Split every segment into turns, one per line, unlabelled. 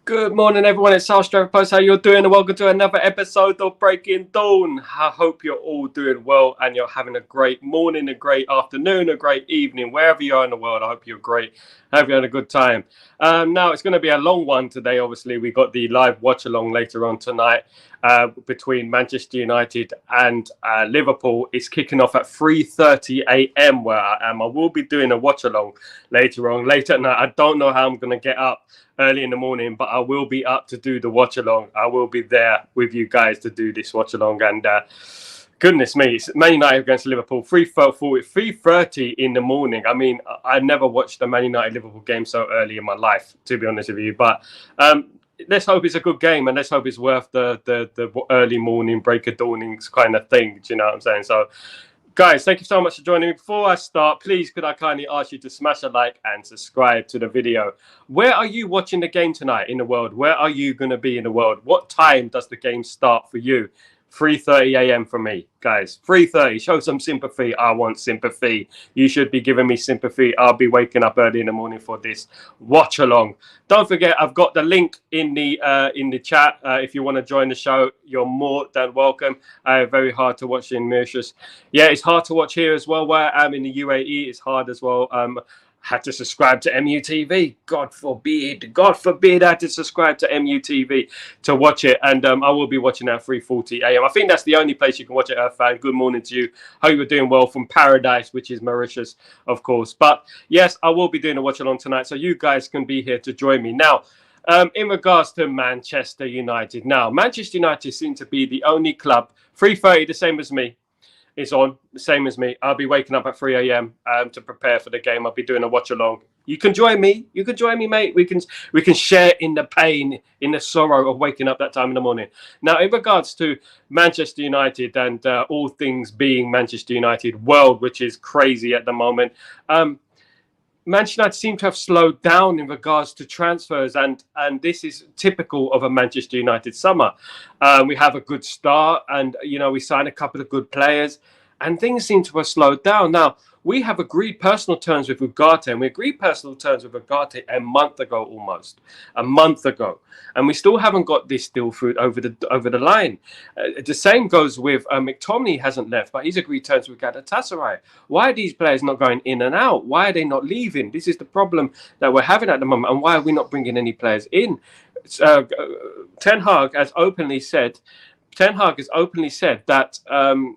Good morning, everyone. It's South Stratford Post. How you're doing? And welcome to another episode of Breaking Dawn. I hope you're all doing well and you're having a great morning, a great afternoon, a great evening, wherever you are in the world. I hope you're great. I hope you're having a good time. Now, it's going to be a long one today. Obviously, we got the live watch along later on tonight between Manchester United and Liverpool. It's kicking off at 3:30 a.m. where I am. I will be doing a watch along later on. Later at night, I don't know how I'm going to get up early in the morning, but I will be up to do the watch along. I will be there with you guys to do this watch along. And goodness me, it's Man United against Liverpool, 3:30 in the morning. I mean, I never watched a Man United Liverpool game so early in my life, to be honest with you. But let's hope it's a good game, and let's hope it's worth the early morning break of dawning kind of thing. Do you know what I'm saying? So, guys, thank you so much for joining me. Before I start, please could I kindly ask you to smash a like and subscribe to the video. Where are you watching the game tonight in the world? Where are you going to be in the world? What time does the game start for you? 3:30 a.m. for me, guys. 3:30. Show some sympathy. I want sympathy. You should be giving me sympathy. I'll be waking up early in the morning for this watch along. Don't forget, I've got the link in the chat. If you want to join the show, you're more than welcome. Very hard to watch in Mauritius. Yeah, it's hard to watch here as well. Where I am in the UAE, it's hard as well. Had to subscribe to MUTV. God forbid I had to subscribe to MUTV to watch it. And I will be watching at 3:40 a.m. I think that's the only place you can watch it, Earthfan. Good morning to you. Hope you're doing well from Paradise, which is Mauritius, of course. But yes, I will be doing a watch along tonight, so you guys can be here to join me. Now, in regards to Manchester United. Now, Manchester United seem to be the only club, 3:30, the same as me. Is on the same as me. I'll be waking up at 3 a.m. To prepare for the game. I'll be doing a watch along. You can join me. You can join me, mate. We can share in the pain, in the sorrow of waking up that time in the morning. Now, in regards to Manchester United and all things being Manchester United world, which is crazy at the moment. Manchester United seem to have slowed down in regards to transfers, and this is typical of a Manchester United summer. We have a good start, and we sign a couple of good players, and things seem to have slowed down. Now, we have agreed personal terms with Ugarte, and we agreed personal terms with Ugarte a month ago, and we still haven't got this deal through over the line. The same goes with McTominay hasn't left, but he's agreed terms with Galatasaray. Why are these players not going in and out? Why are they not leaving? This is the problem that we're having at the moment, and why are we not bringing any players in? Ten Hag has openly said that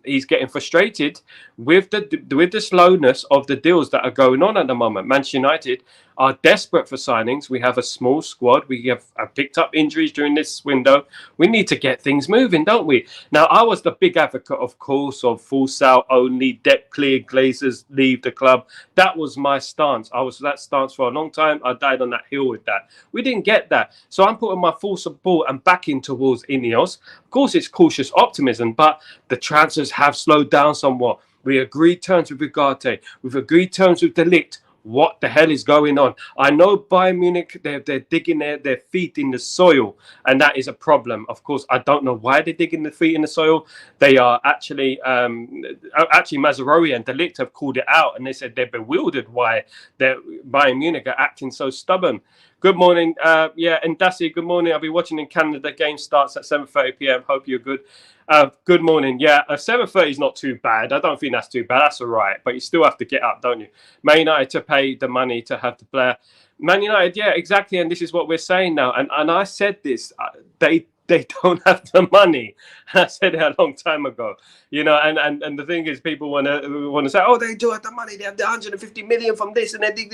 he's getting frustrated with the slowness of the deals that are going on at the moment. Manchester United are desperate for signings. We have a small squad. We have picked up injuries during this window. We need to get things moving, don't we? Now, I was the big advocate, of course, of full sale only, debt clear, Glazers leave the club. That was my stance. I was that stance for a long time. I died on that hill with that. We didn't get that. So I'm putting my full support and backing towards Ineos. Of course, it's cautious optimism, but the transfers have slowed down somewhat. We agreed terms with Ugarte. We've agreed terms with De Ligt. What the hell is going on? I know Bayern Munich, they're digging their feet in the soil, and that is a problem. Of course, I don't know why they're digging their feet in the soil. They are actually Mazraoui and De Ligt have called it out, and they said they're bewildered why Bayern Munich are acting so stubborn. Good morning. And Dassi, good morning. I'll be watching in Canada. The game starts at 7:30 p.m. Hope you're good. Good morning. Yeah, 7:30 is not too bad. I don't think that's too bad. That's all right. But you still have to get up, don't you? Man United to pay the money to have the player. Man United, yeah, exactly. And this is what we're saying now. And I said this. They don't have the money. I said it a long time ago, and the thing is, people want to say, oh, they do have the money. They have the 150 million from this and then dig.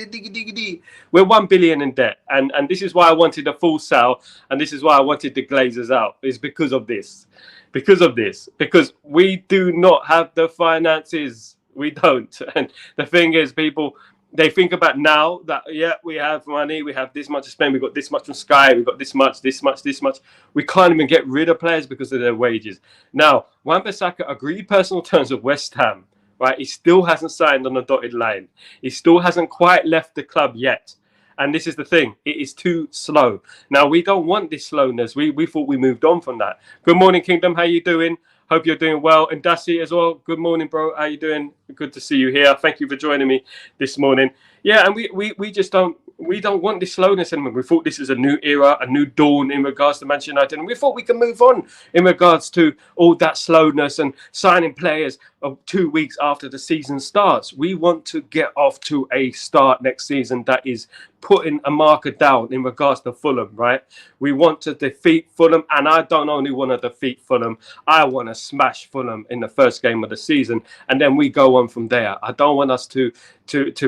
We're 1 billion in debt. And this is why I wanted a full sale. And this is why I wanted the Glazers out, is because of this. Because we do not have the finances. We don't. And the thing is, people, they think about now that, we have money, we have this much to spend, we got this much from Sky, we got this much. We can't even get rid of players because of their wages. Now, Wan-Bissaka agreed personal terms with West Ham, right? He still hasn't signed on the dotted line. He still hasn't quite left the club yet. And this is the thing, it is too slow. Now, we don't want this slowness. We thought we moved on from that. Good morning, Kingdom. How you doing? Hope you're doing well. And Dassi as well. Good morning, bro. How you doing? Good to see you here. Thank you for joining me this morning. Yeah, and we just don't we don't want this slowness anymore. We thought this is a new era, a new dawn in regards to Manchester United, and we thought we could move on in regards to all that slowness and signing players 2 weeks after the season starts. We want to get off to a start next season that is putting a marker down in regards to Fulham, right? We want to defeat Fulham, and I don't only want to defeat Fulham, I want to smash Fulham in the first game of the season, and then we go on from there. I don't want us to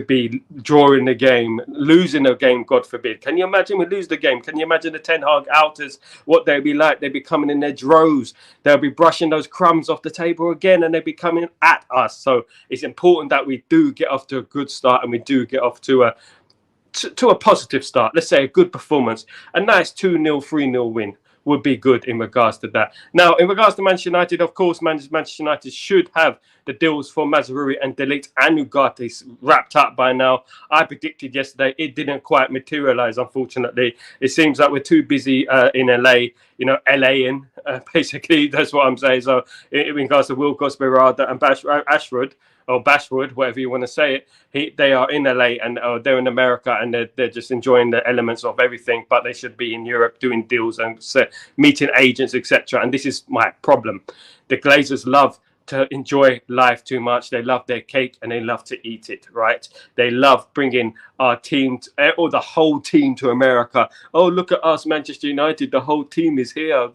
be drawing the game, losing the game, God forbid. Can you imagine we lose the game? Can you imagine the Ten Hag outers, what they'd be like? They'd be coming in their droves. They'll be brushing those crumbs off the table again, and they'd be coming at us. So it's important that we do get off to a good start, and we do get off to a positive start. Let's say a good performance, a nice 2-0, 3-0 win would be good in regards to that. Now, in regards to Manchester United, of course, Manchester United should have the deals for Mazraoui and De Ligt and Ugarte wrapped up by now. I predicted yesterday it didn't quite materialize, unfortunately. It seems like we're too busy in LA, LA-ing, basically. That's what I'm saying. So in regards to Wilcox, Berardi and Ashford, or Bashwood, whatever you want to say it, they are in LA and they're in America, and they're just enjoying the elements of everything, but they should be in Europe doing deals and meeting agents, etc. And this is my problem. The Glazers love to enjoy life too much. They love their cake and they love to eat it, right? They love bringing our team or the whole team to America. Oh, look at us, Manchester United. The whole team is here.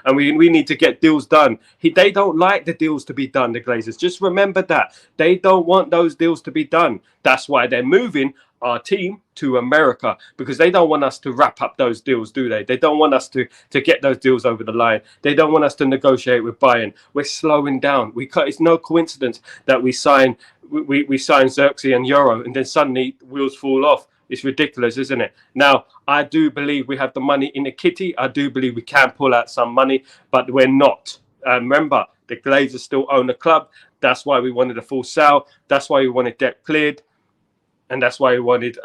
And we need to get deals done. They don't like the deals to be done, the Glazers. Just remember that. They don't want those deals to be done. That's why they're moving our team to America, because they don't want us to wrap up those deals, do they? They don't want us to get those deals over the line. They don't want us to negotiate with Bayern. We're slowing down. It's no coincidence that we sign Xerxes and Euro, and then suddenly wheels fall off. It's ridiculous, isn't it? Now, I do believe we have the money in the kitty. I do believe we can pull out some money, but we're not. Remember, the Glazers still own the club. That's why we wanted a full sale. That's why we wanted debt cleared. And that's why we wanted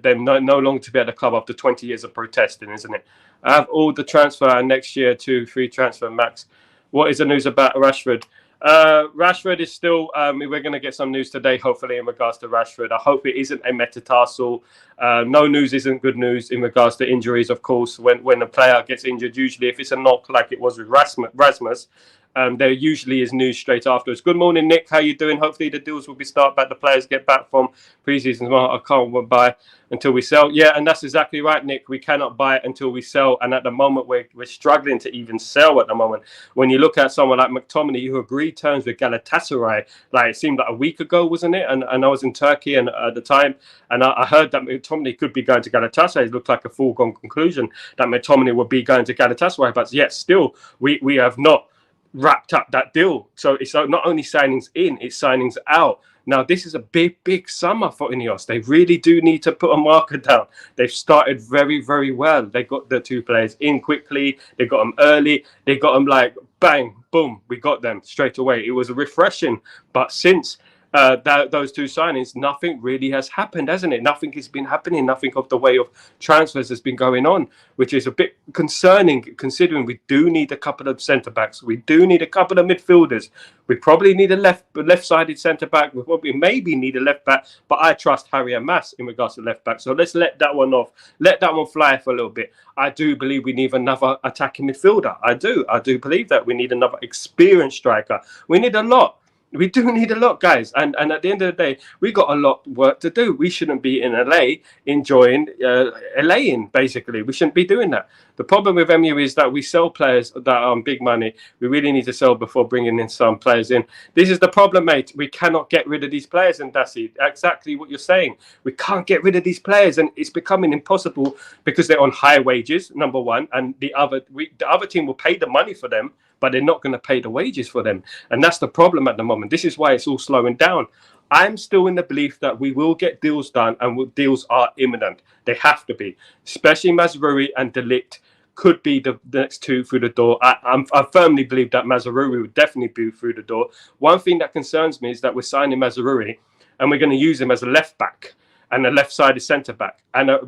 them no longer to be at the club after 20 years of protesting, isn't it? I have all the transfer next year to free transfer max. What is the news about Rashford? Rashford is still, we're going to get some news today, hopefully, in regards to Rashford. I hope it isn't a metatarsal. No news isn't good news in regards to injuries, of course. When a player gets injured, usually if it's a knock like it was with Rasmus, there usually is news straight afterwards. Good morning, Nick. How you doing? Hopefully the deals will be start back. The players get back from pre-season. I can't buy until we sell. Yeah, and that's exactly right, Nick. We cannot buy it until we sell. And at the moment, we're struggling to even sell at the moment. When you look at someone like McTominay, who agreed terms with Galatasaray, like it seemed like a week ago, wasn't it? And I was in Turkey and at the time, and I heard that McTominay could be going to Galatasaray. It looked like a foregone conclusion that McTominay would be going to Galatasaray. But yet still, we have not wrapped up that deal. So it's not only signings in, it's signings out. Now, this is a big summer for Ineos. They really do need to put a marker down. They've started very, very well. They got the two players in quickly. They got them early. They got them like, bang, boom, we got them straight away. It was refreshing. But since those two signings, nothing really has happened, hasn't it? Nothing has been happening. Nothing of the way of transfers has been going on, which is a bit concerning considering we do need a couple of centre-backs. We do need a couple of midfielders. We probably need a left-sided centre-back. We probably maybe need a left-back, but I trust Harry and Mass in regards to left-back. So let's let that one off. Let that one fly for a little bit. I do believe we need another attacking midfielder. I do believe that we need another experienced striker. We need a lot. We do need a lot, guys. And at the end of the day, we got a lot of work to do. We shouldn't be in LA enjoying LA-ing, basically. We shouldn't be doing that. The problem with MU is that we sell players that are on big money. We really need to sell before bringing in some players in. This is the problem, mate. We cannot get rid of these players, and that's it. Exactly what you're saying. We can't get rid of these players, and it's becoming impossible because they're on high wages, number one, and the other team will pay the money for them, but they're not going to pay the wages for them. And that's the problem at the moment. This is why it's all slowing down. I'm still in the belief that we will get deals done, and deals are imminent. They have to be, especially Mazraoui and De Ligt could be the next two through the door. I firmly believe that Mazraoui would definitely be through the door. One thing that concerns me is that we're signing Mazraoui and we're going to use him as a left back and a left-sided centre-back and a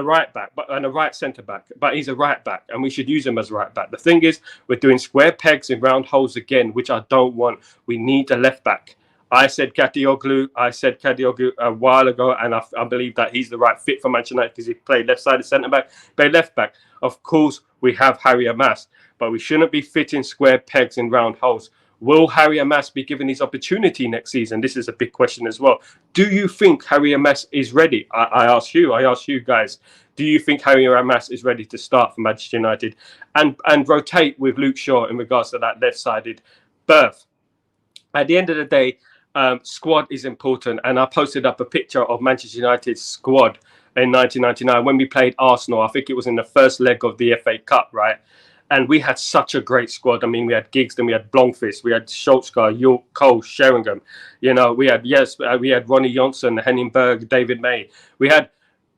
right back, and a right centre-back. But he's a right back, and we should use him as a right back. The thing is, we're doing square pegs in round holes again, which I don't want. We need a left back. I said Kadioglu. A while ago, and I believe that he's the right fit for Manchester United because he played left-sided centre-back, played left-back. Of course, we have Harry Amas, but we shouldn't be fitting square pegs in round holes. Will Harry Amas be given his opportunity next season? This is a big question as well. Do you think Harry Amas is ready? I ask you guys. Do you think Harry Amas is ready to start for Manchester United and rotate with Luke Shaw in regards to that left-sided berth? At the end of the day, squad is important, and I posted up a picture of Manchester United's squad in 1999 when we played Arsenal. I think it was in the first leg of the FA Cup, right? And we had such a great squad. I mean, we had Giggs, then we had Blomqvist, we had Solskjaer, York, Cole, Sheringham. You know, we had Ronnie Johnson, Henning Berg, David May. We had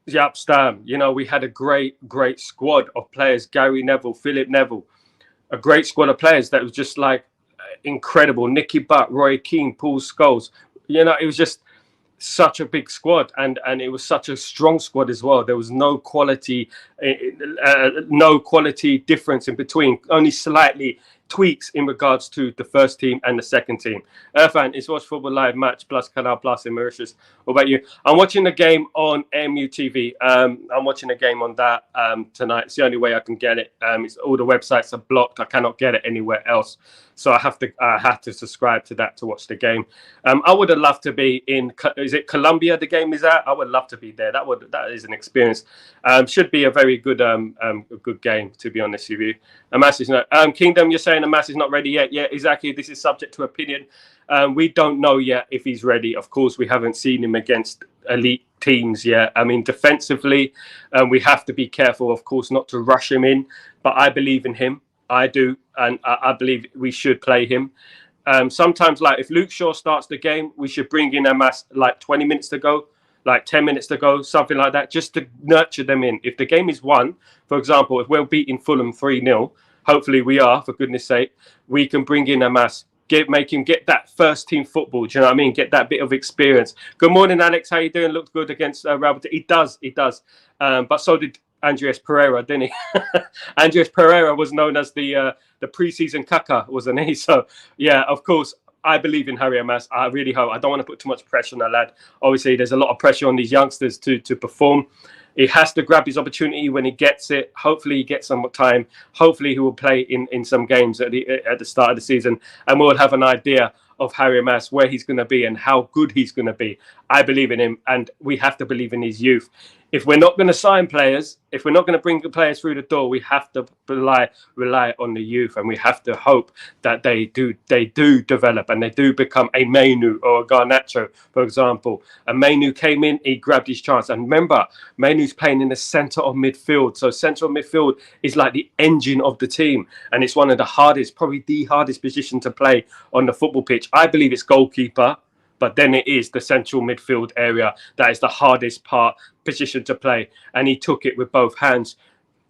Jaap Stam. You know, we had a great squad of players. Gary Neville, Philip Neville, a great squad of players that was just like incredible. Nicky Butt, Roy Keane, Paul Scholes. You know, it was just such a big squad, and it was such a strong squad as well. There was no quality difference in between, only slightly tweaks in regards to the first team and the second team. Irfan, it's Watch Football Live Match Plus Canal Plus in Mauritius. What about you? I'm watching the game on MUTV. I'm watching the game on that tonight. It's the only way I can get it. All the websites are blocked. I cannot get it anywhere else. So I have to subscribe to that to watch the game. I would have loved to be in. Is it Colombia? The game is at. I would love to be there. That is an experience. Should be a very good good game, to be honest with you. Amas is not. Kingdom, you're saying Amas is not ready yet. Yeah, exactly. This is subject to opinion. We don't know yet if he's ready. Of course, we haven't seen him against elite teams yet. I mean, defensively, we have to be careful, of course, not to rush him in. But I believe in him. I do, and I believe we should play him. Sometimes, like if Luke Shaw starts the game, we should bring in Amas like 20 minutes to go, like 10 minutes to go, something like that, just to nurture them in. If the game is won, for example, if we're beating Fulham 3-0, hopefully we are, for goodness sake, we can bring in Amas, make him get that first team football. Do you know what I mean? Get that bit of experience. Good morning, Alex. How you doing? Looked good against Real. He does. But so did Andreas Pereira, didn't he? Andreas Pereira was known as the preseason Kaka, wasn't he? So yeah, of course, I believe in Harry Amas. I really hope. I don't want to put too much pressure on that lad. Obviously, there's a lot of pressure on these youngsters to perform. He has to grab his opportunity when he gets it. Hopefully, he gets some time. Hopefully, he will play in some games at the start of the season, and we'll have an idea of Harry Amas, where he's going to be and how good he's going to be. I believe in him, and we have to believe in his youth. If we're not going to sign players, if we're not going to bring the players through the door, we have to rely on the youth, and we have to hope that they do develop and they do become a Mainu or a Garnacho, for example. And Mainu came in, he grabbed his chance. And remember, Mainu's playing in the centre of midfield. So central midfield is like the engine of the team, and it's one of the hardest, probably the hardest position to play on the football pitch. I believe it's goalkeeper, but then it is the central midfield area that is the hardest position to play, and he took it with both hands.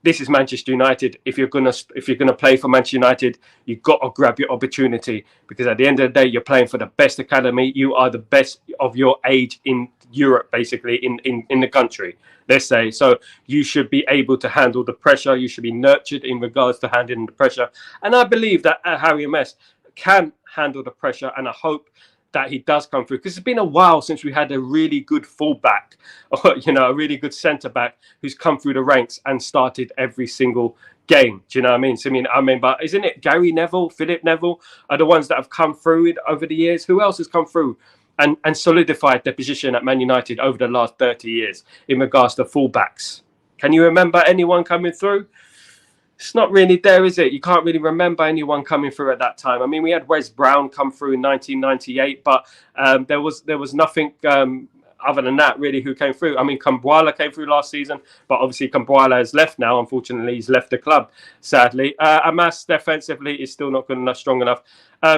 This is Manchester United. If you're gonna play for Manchester United, you've got to grab your opportunity, because at the end of the day, you're playing for the best academy. You are the best of your age in Europe, basically in the country, let's say. So you should be able to handle the pressure. You should be nurtured in regards to handling the pressure, and I believe that Harry Amas can handle the pressure, and I hope that he does come through, because it's been a while since we had a really good fullback, or, you know, a really good centre back who's come through the ranks and started every single game. Do you know what I mean? So I mean, but isn't it Gary Neville, Philip Neville are the ones that have come through it over the years? Who else has come through and solidified their position at Man United over the last 30 years in regards to fullbacks? Can you remember anyone coming through? It's not really there, is it? You can't really remember anyone coming through at that time. I mean, we had Wes Brown come through in 1998, but there was nothing other than that really who came through. I mean, Kumbuala came through last season, but obviously Kumbuala has left now. Unfortunately, he's left the club, sadly. Amas defensively is still not good enough, strong enough.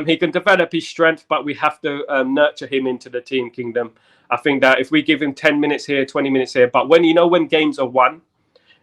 He can develop his strength, but we have to nurture him into the team kingdom. I think that if we give him 10 minutes here, 20 minutes here, but when games are won,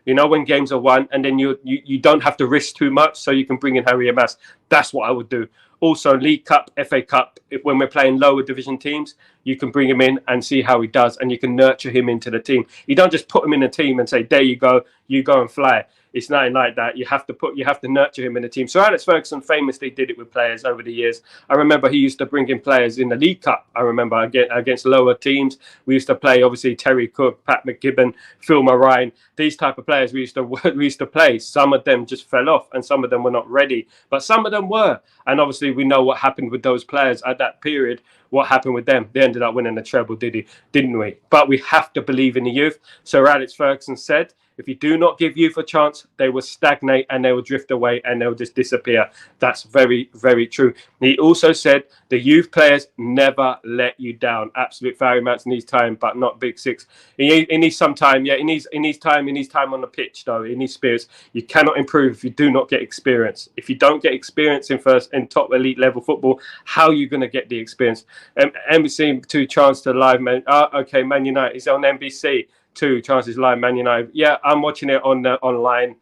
and then you don't have to risk too much, so you can bring in Harry Amas. That's what I would do. Also, League Cup, FA Cup, when we're playing lower division teams, you can bring him in and see how he does, and you can nurture him into the team. You don't just put him in a team and say, there you go and fly. It's nothing like that. You have to nurture him in the team. So Alex Ferguson famously did it with players over the years. I remember he used to bring in players in the League Cup. I remember against lower teams. We used to play, obviously, Terry Cook, Pat McKibben, Phil Murray. These type of players we used to play. Some of them just fell off, and some of them were not ready, but some of them were. And obviously, we know what happened with those players at that period. What happened with them? They ended up winning the treble, didn't we? But we have to believe in the youth. Sir Alex Ferguson said, if you do not give youth a chance, they will stagnate and they will drift away and they'll just disappear. That's very, very true. He also said the youth players never let you down. Absolute Farry Mats needs time, but not Big Six. He needs some time. Yeah, he needs time on the pitch, though. He needs experience. You cannot improve if you do not get experience. If you don't get experience in top elite level football, how are you going to get the experience? NBC 2 chance to live, man. Okay, Man United is on NBC. 2 chances live, Man United. Yeah, I'm watching it on online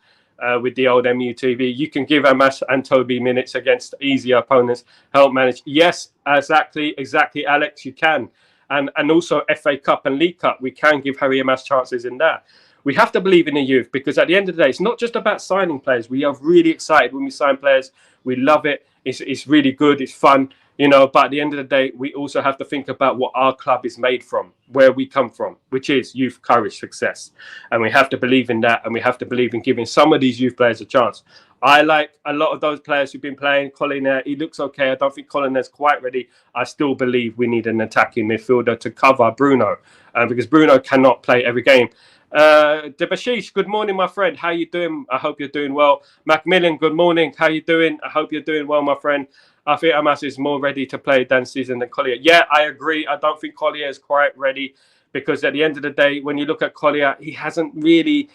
with the old MUTV. You can give Amas and Toby minutes against easier opponents, help manage. Yes, exactly, Alex, you can. And also FA Cup and League Cup, we can give Harry Amas chances in that. We have to believe in the youth, because at the end of the day, it's not just about signing players. We are really excited when we sign players. We love it. It's really good. It's fun. But at the end of the day, we also have to think about what our club is made from, where we come from, which is youth, courage, success. And we have to believe in that, and we have to believe in giving some of these youth players a chance. I like a lot of those players who've been playing. Collier, he looks okay. I don't think Collier's quite ready. I still believe we need an attacking midfielder to cover Bruno, because Bruno cannot play every game. Debashish, good morning, my friend. How you doing? I hope you're doing well. Macmillan, good morning. How you doing? I hope you're doing well, my friend. I think Amas is more ready to play than season than Collier. Yeah, I agree. I don't think Collier is quite ready, because at the end of the day, when you look at Collier, he hasn't really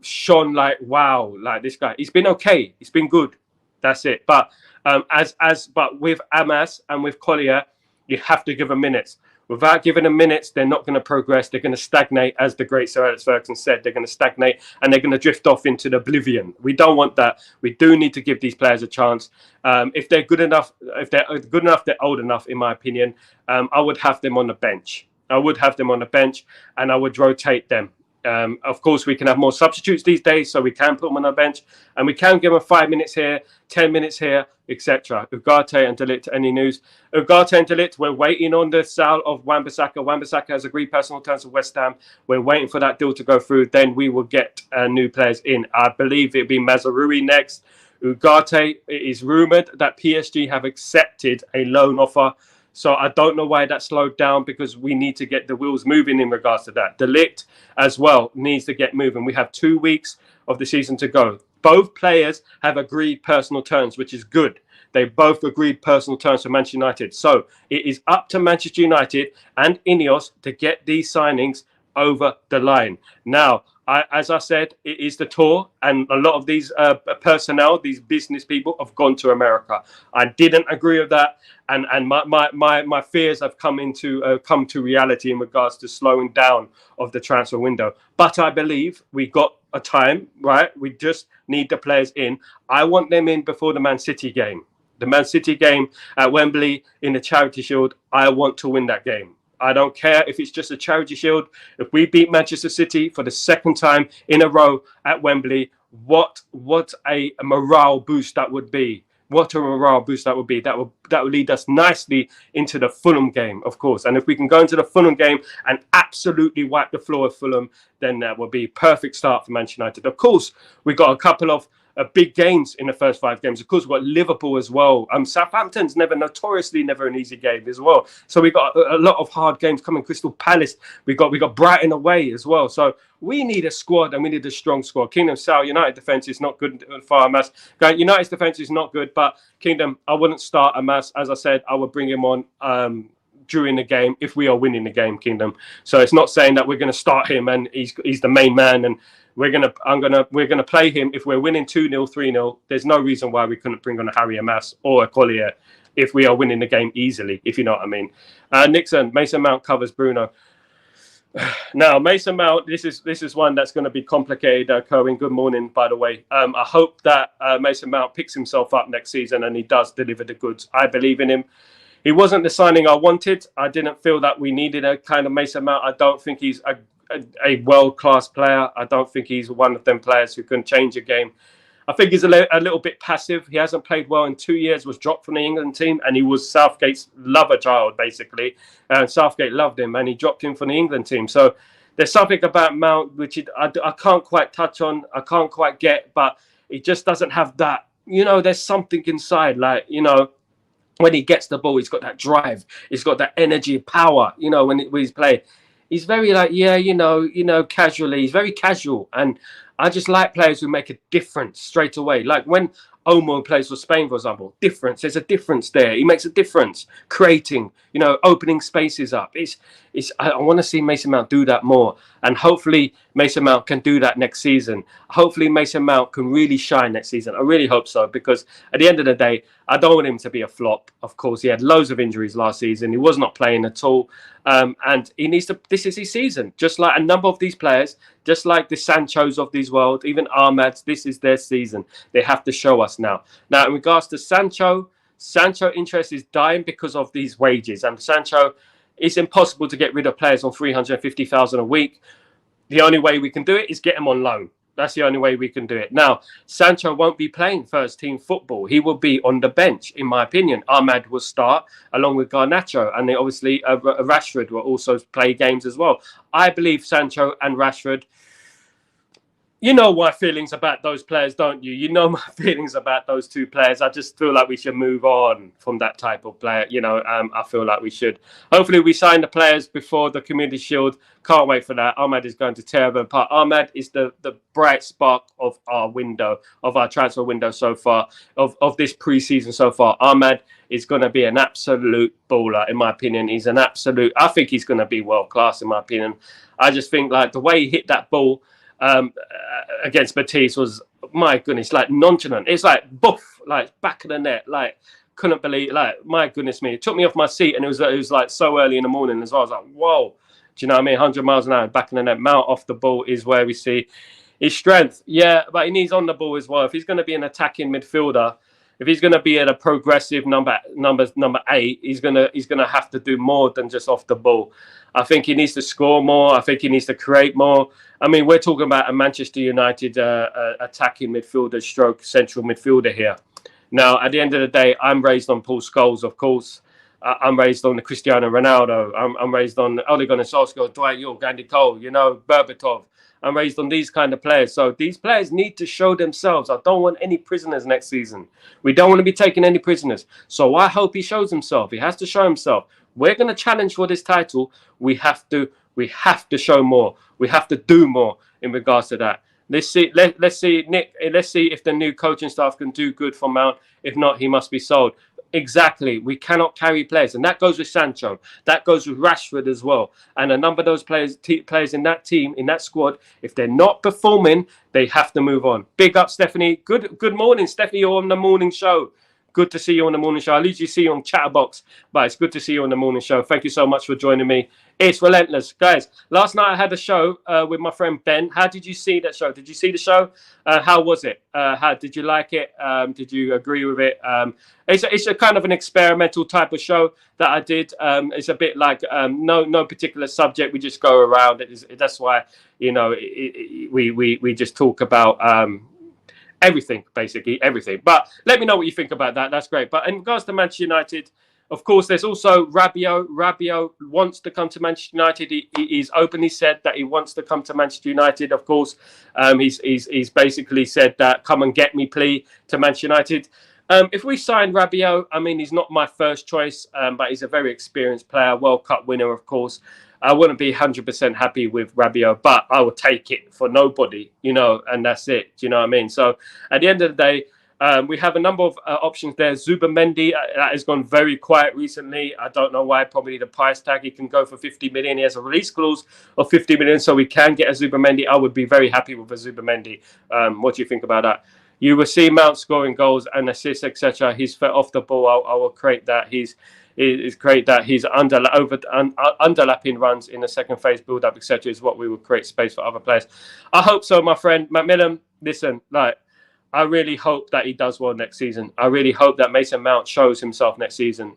shone wow, this guy. He's been okay. He's been good. That's it. But but with Amas and with Collier, you have to give him minutes. Without giving them minutes, they're not going to progress. They're going to stagnate, as the great Sir Alex Ferguson said. They're going to stagnate and they're going to drift off into the oblivion. We don't want that. We do need to give these players a chance. If they're good enough, they're old enough, in my opinion. I would have them on the bench. And I would rotate them. Of course, we can have more substitutes these days, so we can put them on our bench, and we can give them 5 minutes here, 10 minutes here, etc. Ugarte and De Ligt, any news? Ugarte and De Ligt, we're waiting on the sale of Wan-Bissaka. Wan-Bissaka has agreed personal terms with West Ham. We're waiting for that deal to go through. Then we will get new players in. I believe it'll be Mazraoui next. Ugarte, it is rumoured that PSG have accepted a loan offer. So I don't know why that slowed down, because we need to get the wheels moving in regards to that. De Ligt as well needs to get moving. We have 2 weeks of the season to go. Both players have agreed personal terms, which is good. They both agreed personal terms for Manchester United. So it is up to Manchester United and Ineos to get these signings over the line. Now, as I said, it is the tour, and a lot of these personnel, these business people, have gone to America. I didn't agree with that, and my fears have come to reality in regards to slowing down of the transfer window. But I believe we got a time, right? We just need the players in. I want them in before the Man City game. The Man City game at Wembley in the Charity Shield, I want to win that game. I don't care if it's just a Charity Shield. If we beat Manchester City for the second time in a row at Wembley, what a morale boost that would be. What a morale boost that would be. That would lead us nicely into the Fulham game, of course. And if we can go into the Fulham game and absolutely wipe the floor of Fulham, then that will be a perfect start for Manchester United. Of course, we've got a couple of big games in the first 5 games. Of course, we've got Liverpool as well. Southampton's notoriously never an easy game as well. So we've got a lot of hard games coming. Crystal Palace, we got Brighton away as well. So we need a squad, and we need a strong squad. Kingdom South United defence is not good for Amas. United's defence is not good, but Kingdom, I wouldn't start Amas. As I said, I would bring him on during the game if we are winning the game, Kingdom. So it's not saying that we're going to start him and he's the main man and we're gonna play him if we're winning 2-0, 3-0. There's no reason why we couldn't bring on a Harry Amas or a Collier if we are winning the game easily, if you know what I mean. Nixon, Mason Mount covers Bruno. Now, Mason Mount, this is one that's going to be complicated. Cohen, good morning, by the way. I hope that Mason Mount picks himself up next season and he does deliver the goods. I believe in him. He wasn't the signing I wanted. I didn't feel that we needed a kind of Mason Mount. I don't think he's a world-class player. I don't think he's one of them players who can change a game. I think he's a little bit passive. He hasn't played well in 2 years, was dropped from the England team, and he was Southgate's lover child, basically. And Southgate loved him, and he dropped him from the England team. So there's something about Mount which I can't quite touch on, I can't quite get, but he just doesn't have that. There's something inside, like, when he gets the ball, he's got that drive, he's got that energy, power, when he's playing. He's very like, casually. He's very casual. And I just like players who make a difference straight away. Like when Olmo plays for Spain, for example, there's a difference there. He makes a difference, creating, opening spaces up. I want to see Mason Mount do that more. And hopefully Mason Mount can do that next season. Hopefully Mason Mount can really shine next season. I really hope so, because at the end of the day, I don't want him to be a flop. Of course, he had loads of injuries last season. He was not playing at all. And he needs to, this is his season. Just like a number of these players, just like the Sanchos of this world, even Ahmads, this is their season. They have to show us now. Now, in regards to Sancho interest is dying because of these wages. And Sancho, it's impossible to get rid of players on 350,000 a week. The only way we can do it is get him on loan. That's the only way we can do it. Now, Sancho won't be playing first team football. He will be on the bench, in my opinion. Ahmad will start along with Garnacho. And then obviously Rashford will also play games as well. I believe Sancho and Rashford, you know my feelings about those players, don't you? You know my feelings about those two players. I just feel like we should move on from that type of player. I feel like we should. Hopefully we sign the players before the Community Shield. Can't wait for that. Ahmad is going to tear them apart. Ahmad is the bright spark of our window, of our transfer window so far, of this preseason so far. Ahmad is going to be an absolute baller, in my opinion. I think he's going to be world class, in my opinion. I just think like the way he hit that ball against Batiste was, my goodness, like nonchalant. It's like boof, like back of the net, like couldn't believe, like my goodness me. It took me off my seat, and it was like so early in the morning as well. I was like, whoa, do you know what I mean? 100 miles an hour back of the net. Mount off the ball is where we see his strength. Yeah, but he needs on the ball as well. If he's going to be an attacking midfielder, if he's going to be at a progressive number 8, he's gonna have to do more than just off the ball. I think he needs to score more. I think he needs to create more. I mean, we're talking about a Manchester United attacking midfielder stroke central midfielder here. Now, at the end of the day, I'm raised on Paul Scholes, of course. I'm raised on the Cristiano Ronaldo. I'm raised on Ole Gunnar Solskjaer, Dwight York, Andy Cole, Berbatov. I'm raised on these kind of players. So these players need to show themselves. I don't want any prisoners next season. We don't want to be taking any prisoners. So I hope he shows himself. He has to show himself. We're going to challenge for this title. We have to show more. We have to do more in regards to that. Let's see, Nick. Let's see if the new coaching staff can do good for Mount. If not, he must be sold. Exactly. We cannot carry players. And that goes with Sancho. That goes with Rashford as well. And a number of those players in that team, in that squad, if they're not performing, they have to move on. Big up, Stephanie. Good morning, Stephanie. You're on the morning show. Good to see you on the morning show. I usually see you on Chatterbox, but it's good to see you on the morning show. Thank you so much for joining me. It's relentless. Guys, last night I had a show with my friend Ben. How did you see that show? Did you see the show? How was it? How did you like it? Did you agree with it? It's a kind of an experimental type of show that I did. It's a bit like no particular subject. We just go around. That's why, we just talk about everything, basically everything. But let me know what you think about that. That's great. But in regards to Manchester United, of course, there's also Rabiot. Rabiot wants to come to Manchester United. He's openly said that he wants to come to Manchester United. Of course, he's basically said that come and get me plea to Manchester United. If we sign Rabiot, I mean, he's not my first choice, but he's a very experienced player, World Cup winner, of course. I wouldn't be 100% happy with Rabiot, but I would take it for nobody, and that's it. Do you know what I mean? So at the end of the day, we have a number of options there. Zubimendi, that has gone very quiet recently. I don't know why. Probably the price tag. He can go for 50 million. He has a release clause of 50 million, so we can get a Zubimendi. I would be very happy with a Zubimendi. What do you think about that? You will see Mount scoring goals and assists, etc. He's off the ball. I will create that. is create that his underlapping runs in the second phase build up, etc., is what we will create space for other players. I hope so, my friend Macmillan. Listen, like, I really hope that he does well next season. I really hope that Mason Mount shows himself next season.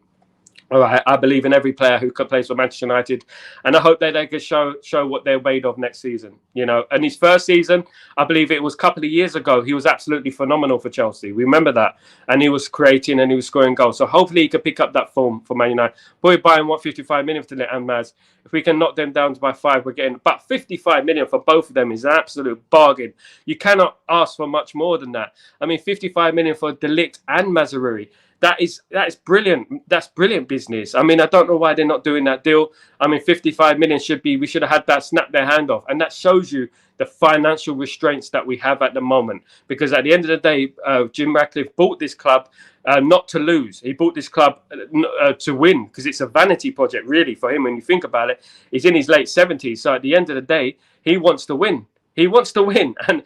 All right, I believe in every player who plays for Manchester United, and I hope that they can show what they're made of next season. You know, and his first season, I believe it was a couple of years ago, he was absolutely phenomenal for Chelsea. We remember that, and he was creating and he was scoring goals. So hopefully he can pick up that form for Man United. Boy, buying 155 million for Lit and Maz. If we can knock them down by 5, we're getting about 55 million for both of them is an absolute bargain. You cannot ask for much more than that. I mean, 55 million for De Ligt and Mazraoui. That is brilliant. That's brilliant business. I mean, I don't know why they're not doing that deal. I mean, 55 million we should have had that snap their hand off. And that shows you the financial restraints that we have at the moment. Because at the end of the day, Jim Ratcliffe bought this club not to lose. He bought this club to win, because it's a vanity project, really, for him. When you think about it, he's in his late 70s. So at the end of the day, he wants to win. He wants to win, and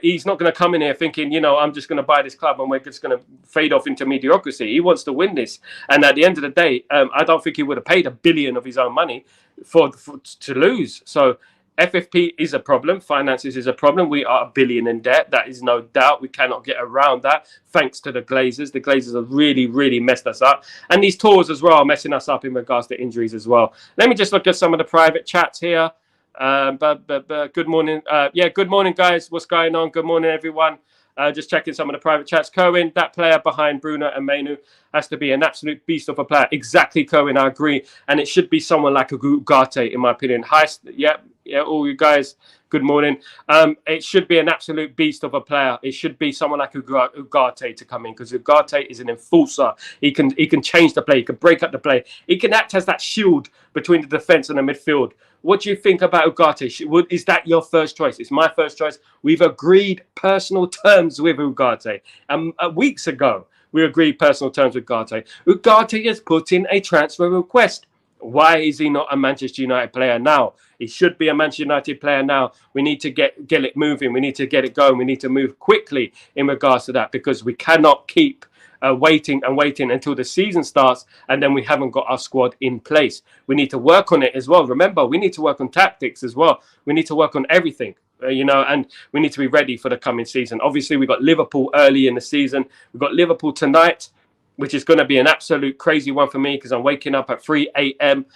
he's not going to come in here thinking, you know, I'm just going to buy this club and we're just going to fade off into mediocrity. He wants to win this, and at the end of the day, I don't think he would have paid $1 billion of his own money to lose. So FFP is a problem. Finances is a problem. We are $1 billion in debt. That is no doubt. We cannot get around that, thanks to the Glazers. The Glazers have really, really messed us up, and these tours as well are messing us up in regards to injuries as well. Let me just look at some of the private chats here. But good morning. Good morning, guys. What's going on? Good morning, everyone. Just checking some of the private chats. Cohen, that player behind Bruno and Mainu has to be an absolute beast of a player. Exactly, Cohen. I agree. And it should be someone like a Ugarte, in my opinion. Hi, all you guys. Good morning. It should be an absolute beast of a player. It should be someone like Ugarte to come in, because Ugarte is an enforcer. He can change the play. He can break up the play. He can act as that shield between the defense and the midfield. What do you think about Ugarte? Is that your first choice? It's my first choice. We've agreed personal terms with Ugarte. Weeks ago, we agreed personal terms with Ugarte. Ugarte has put in a transfer request. Why is he not a Manchester United player now? He should be a Manchester United player now. We need to get it moving. We need to get it going. We need to move quickly in regards to that, because we cannot keep waiting until the season starts and then we haven't got our squad in place. We need to work on it as well. Remember, we need to work on tactics as well. We need to work on everything, and we need to be ready for the coming season. Obviously, we've got Liverpool early in the season. We've got Liverpool tonight, which is going to be an absolute crazy one for me, because I'm waking up at 3 a.m.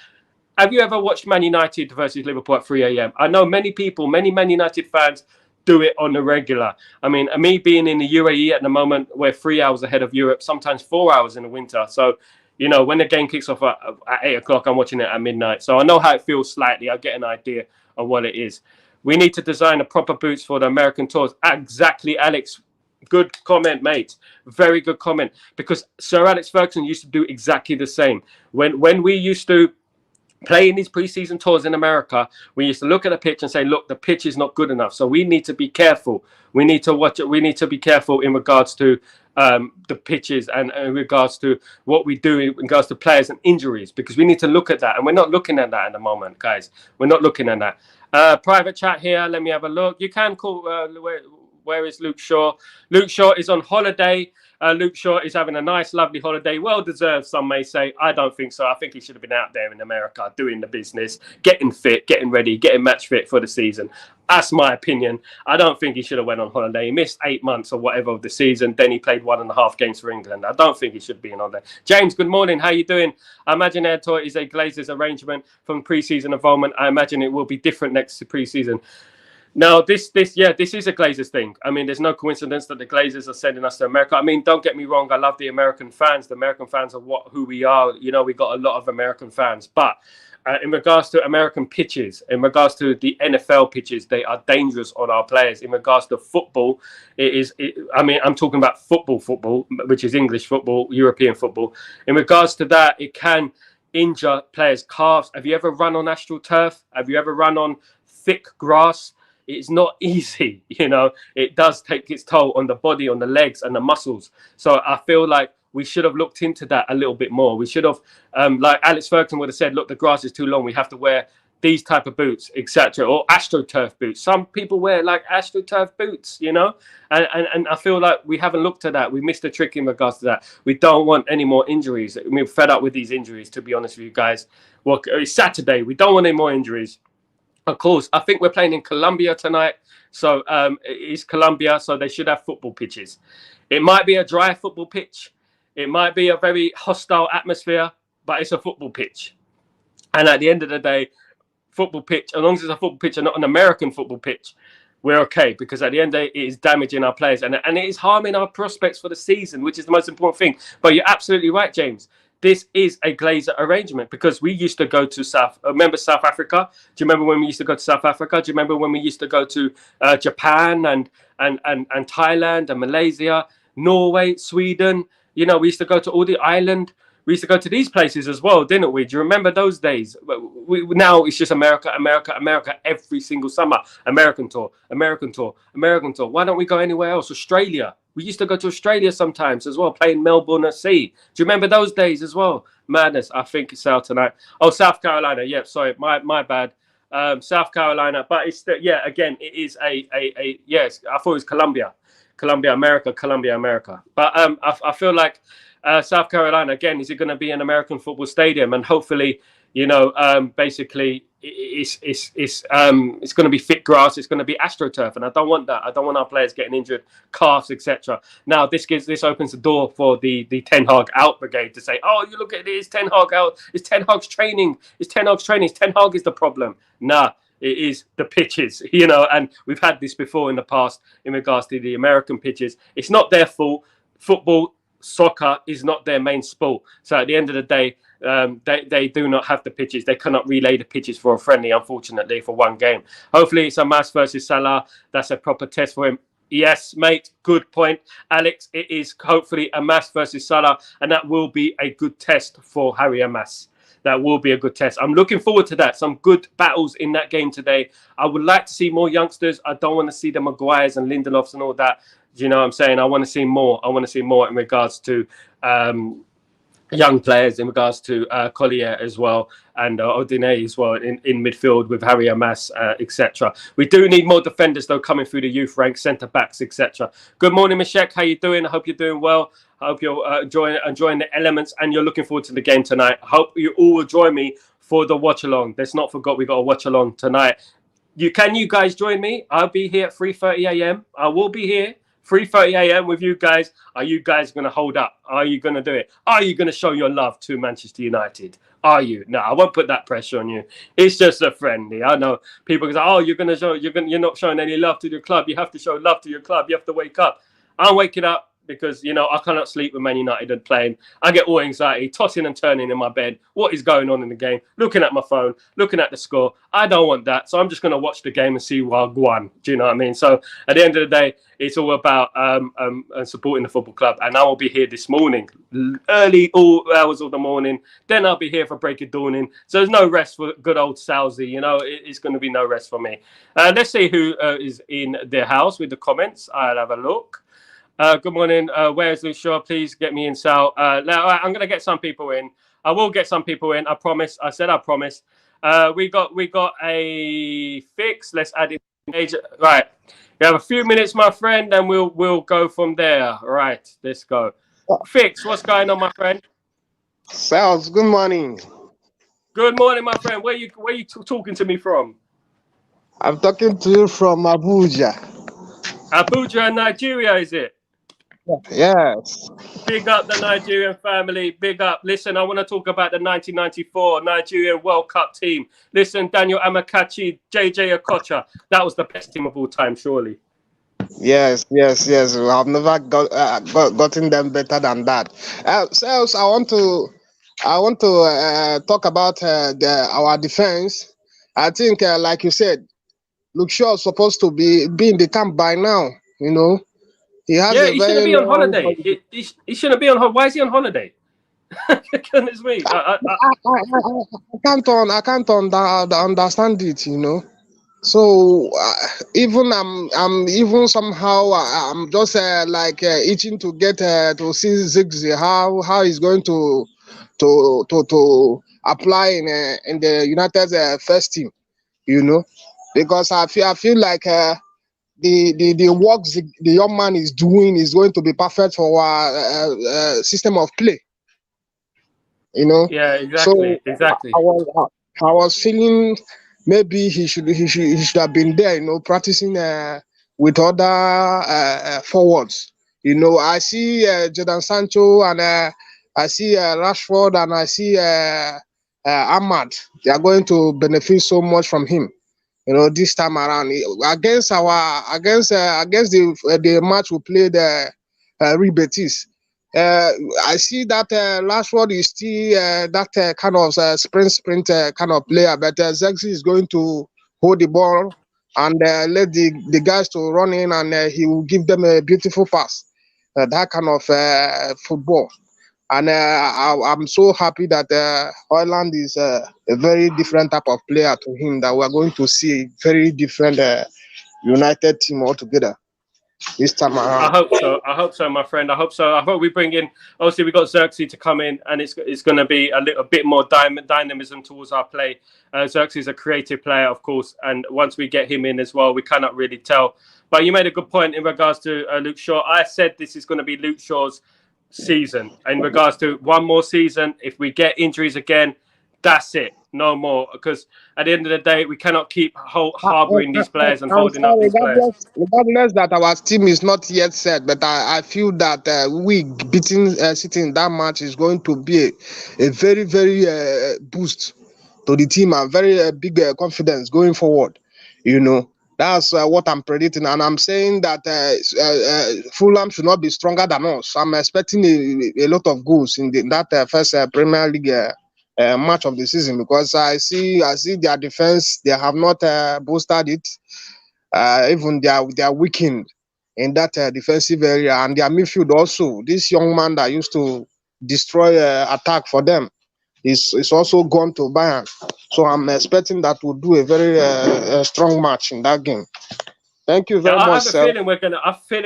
Have you ever watched Man United versus Liverpool at 3 a.m.? I know many Man United fans do it on the regular. I mean, me being in the UAE at the moment, we're 3 hours ahead of Europe, sometimes 4 hours in the winter. So, when the game kicks off at 8 o'clock, I'm watching it at midnight. So I know how it feels slightly. I get an idea of what it is. We need to design a proper boots for the American tours. Exactly, Alex. Good comment, mate. Very good comment. Because Sir Alex Ferguson used to do exactly the same. When we used to playing these preseason tours in America, we used to look at the pitch and say, look, the pitch is not good enough. So we need to be careful. We need to watch it. We need to be careful in regards to the pitches and in regards to what we do in regards to players and injuries, because we need to look at that. And we're not looking at that at the moment, guys. We're not looking at that. Private chat here. Let me have a look. You can call, where is Luke Shaw? Luke Shaw is on holiday. Luke Shaw is having a nice, lovely holiday. Well-deserved, some may say. I don't think so. I think he should have been out there in America doing the business, getting fit, getting ready, getting match fit for the season. That's my opinion. I don't think he should have went on holiday. He missed 8 months or whatever of the season. Then he played 1.5 games for England. I don't think he should be on holiday. James, good morning. How you doing? I imagine Air Tour is a Glazers arrangement from pre-season involvement. I imagine it will be different next pre-season. No, this is a Glazers thing. I mean, there's no coincidence that the Glazers are sending us to America. I mean, don't get me wrong. I love the American fans. The American fans are who we are. We got a lot of American fans. But in regards to American pitches, in regards to the NFL pitches, they are dangerous on our players. In regards to football, I'm talking about football, which is English football, European football. In regards to that, it can injure players' calves. Have you ever run on AstroTurf? Have you ever run on thick grass? It's not easy, It does take its toll on the body, on the legs and the muscles. So I feel like we should have looked into that a little bit more. We should have, like Alex Ferguson would have said, look, the grass is too long. We have to wear these type of boots, etc., or AstroTurf boots. Some people wear like AstroTurf boots, you know, and I feel like we haven't looked at that. We missed a trick in regards to that. We don't want any more injuries. We're fed up with these injuries, to be honest with you guys. Well, it's Saturday. We don't want any more injuries. Of course, I think we're playing in Colombia tonight. So it's Colombia, so they should have football pitches. It might be a dry football pitch. It might be a very hostile atmosphere, but it's a football pitch. And at the end of the day, football pitch, as long as it's a football pitch and not an American football pitch, we're okay, because at the end of the day, it is damaging our players and it is harming our prospects for the season, which is the most important thing. But you're absolutely right, James. This is a Glazer arrangement, because we used to go to remember South Africa? Do you remember when we used to go to South Africa? Do you remember when we used to go to Japan and Thailand and Malaysia, Norway, Sweden? You know, we used to go to all the island. We used to go to these places as well, didn't we? Do you remember those days? Now it's just America, America, America every single summer. American tour, American tour, American tour. Why don't we go anywhere else? Australia. We used to go to Australia sometimes as well, playing Melbourne at sea. Do you remember those days as well? Madness. I think it's out tonight. Oh, South Carolina. Yeah, sorry, my bad. South Carolina. But it's yeah. Again, it is a yes. I thought it was Colombia, America. But I feel like. South Carolina, again, is it going to be an American football stadium? And hopefully, you know, basically it's going to be fit grass. It's going to be AstroTurf. And I don't want that. I don't want our players getting injured, calves, etc. Now, this opens the door for the Ten Hag out brigade to say, oh, you look at this, Ten Hag out. It's Ten Hag's training. It's Ten Hag's training. Ten Hag is the problem. Nah. It is the pitches, you know, and we've had this before in the past in regards to the American pitches. It's not their fault. Football, soccer is not their main sport. So at the end of the day, they do not have the pitches. They cannot relay the pitches for a friendly, unfortunately, for one game. Hopefully it's Hamas versus Salah. That's a proper test for him. Yes, mate. Good point, Alex. It is hopefully Hamas versus Salah, and that will be a good test for Harry Hamas. That will be a good test. I'm looking forward to that. Some good battles in that game today. I would like to see more youngsters. I don't want to see the Maguires and Lindelofs and all that. Do you know what I'm saying? I want to see more. I want to see more in regards to young players, in regards to Collier as well, and Odine as well in midfield with Harry Hamas, etc. We do need more defenders, though, coming through the youth ranks, centre-backs, etc. Good morning, Meshek. How you doing? I hope you're doing well. I hope you're enjoying the elements and you're looking forward to the game tonight. I hope you all will join me for the watch-along. Let's not forget we got a watch-along tonight. Can you guys join me? I'll be here at 3:30 a.m. I will be here 3:30 a.m. with you guys. Are you guys going to hold up? Are you going to do it? Are you going to show your love to Manchester United? Are you? No, I won't put that pressure on you. It's just a friendly. I know people say, "Oh, you're not showing any love to your club. You have to show love to your club. You have to wake up." I'm waking up because, you know, I cannot sleep with Man United and playing. I get all anxiety, tossing and turning in my bed. What is going on in the game? Looking at my phone, looking at the score. I don't want that. So I'm just going to watch the game and see what I won. Do you know what I mean? So at the end of the day, it's all about supporting the football club. And I will be here this morning, early, all hours of the morning. Then I'll be here for break of dawning. So there's no rest for good old Salzy. You know, it's going to be no rest for me. Let's see who is in the house with the comments. I'll have a look. Good morning. Where's Lucia? Please get me in, Sal. Now, I'm going to get some people in. I will get some people in. I promise. I said I promise. We got a fix. Let's add it. Right. You have a few minutes, my friend, and we'll go from there. Right. Let's go. Fix. What's going on, my friend?
Sals. Good morning.
Good morning, my friend. Where you talking to me from?
I'm talking to you from Abuja.
Abuja, Nigeria, is it?
Yes.
Big up the Nigerian family. Big up. Listen, I want to talk about the 1994 Nigerian World Cup team. Listen, Daniel Amakachi, JJ Okocha. That was the best team of all time, surely.
Yes. I've never gotten them better than that. Sales, I want to talk about our defense. I think, like you said, Luke Shaw is supposed to be in the camp by now. You know. He shouldn't
be on holiday. He shouldn't be on holiday. Why is he on holiday? Goodness me. I
can't understand it, you know. So even I'm even somehow I'm just itching to get to see Ziggy how he's going to apply in the United first team. You know, because I feel like the works the young man is doing is going to be perfect for our system of play. You know,
Yeah,
so
exactly.
I was feeling maybe he should have been there. You know, practicing with other forwards. You know, I see Jadon Sancho and I see Rashford and I see Ahmad. They are going to benefit so much from him. You know, this time around against the match we played Real Betis. I see that Rashford is still that kind of sprint kind of player, but Zexi is going to hold the ball and let the guys to run in, and he will give them a beautiful pass. That kind of football. And I'm so happy that Hoyland is a very different type of player to him, that we're going to see a very different United team altogether this time
I
around.
hope so. I hope so, my friend. I hope so. I hope we bring in. Obviously, we got Xerxes to come in, and it's going to be a little bit more dynamism towards our play. Xerxes is a creative player, of course, and once we get him in as well, we cannot really tell. But you made a good point in regards to Luke Shaw. I said this is going to be Luke Shaw's season. In regards to one more season, if we get injuries again, that's it. No more. Because at the end of the day, we cannot keep harboring these players and
I'm
holding up
sorry,
these players.
regardless that our team is not yet set, but I feel that we beating City in that match is going to be a very, very boost to the team and very big confidence going forward. You know, that's what I'm predicting, and I'm saying that Fulham should not be stronger than us. I'm expecting a lot of goals in that first Premier League match of the season, because I see their defense. They have not boosted it. Even they are weakened in that defensive area, and their midfield also. This young man that used to destroy attack for them is also gone to Bayern. So I'm expecting that we'll do a very strong match in that game. Thank you
Yeah,
very
I
much,
have a
sir.
feeling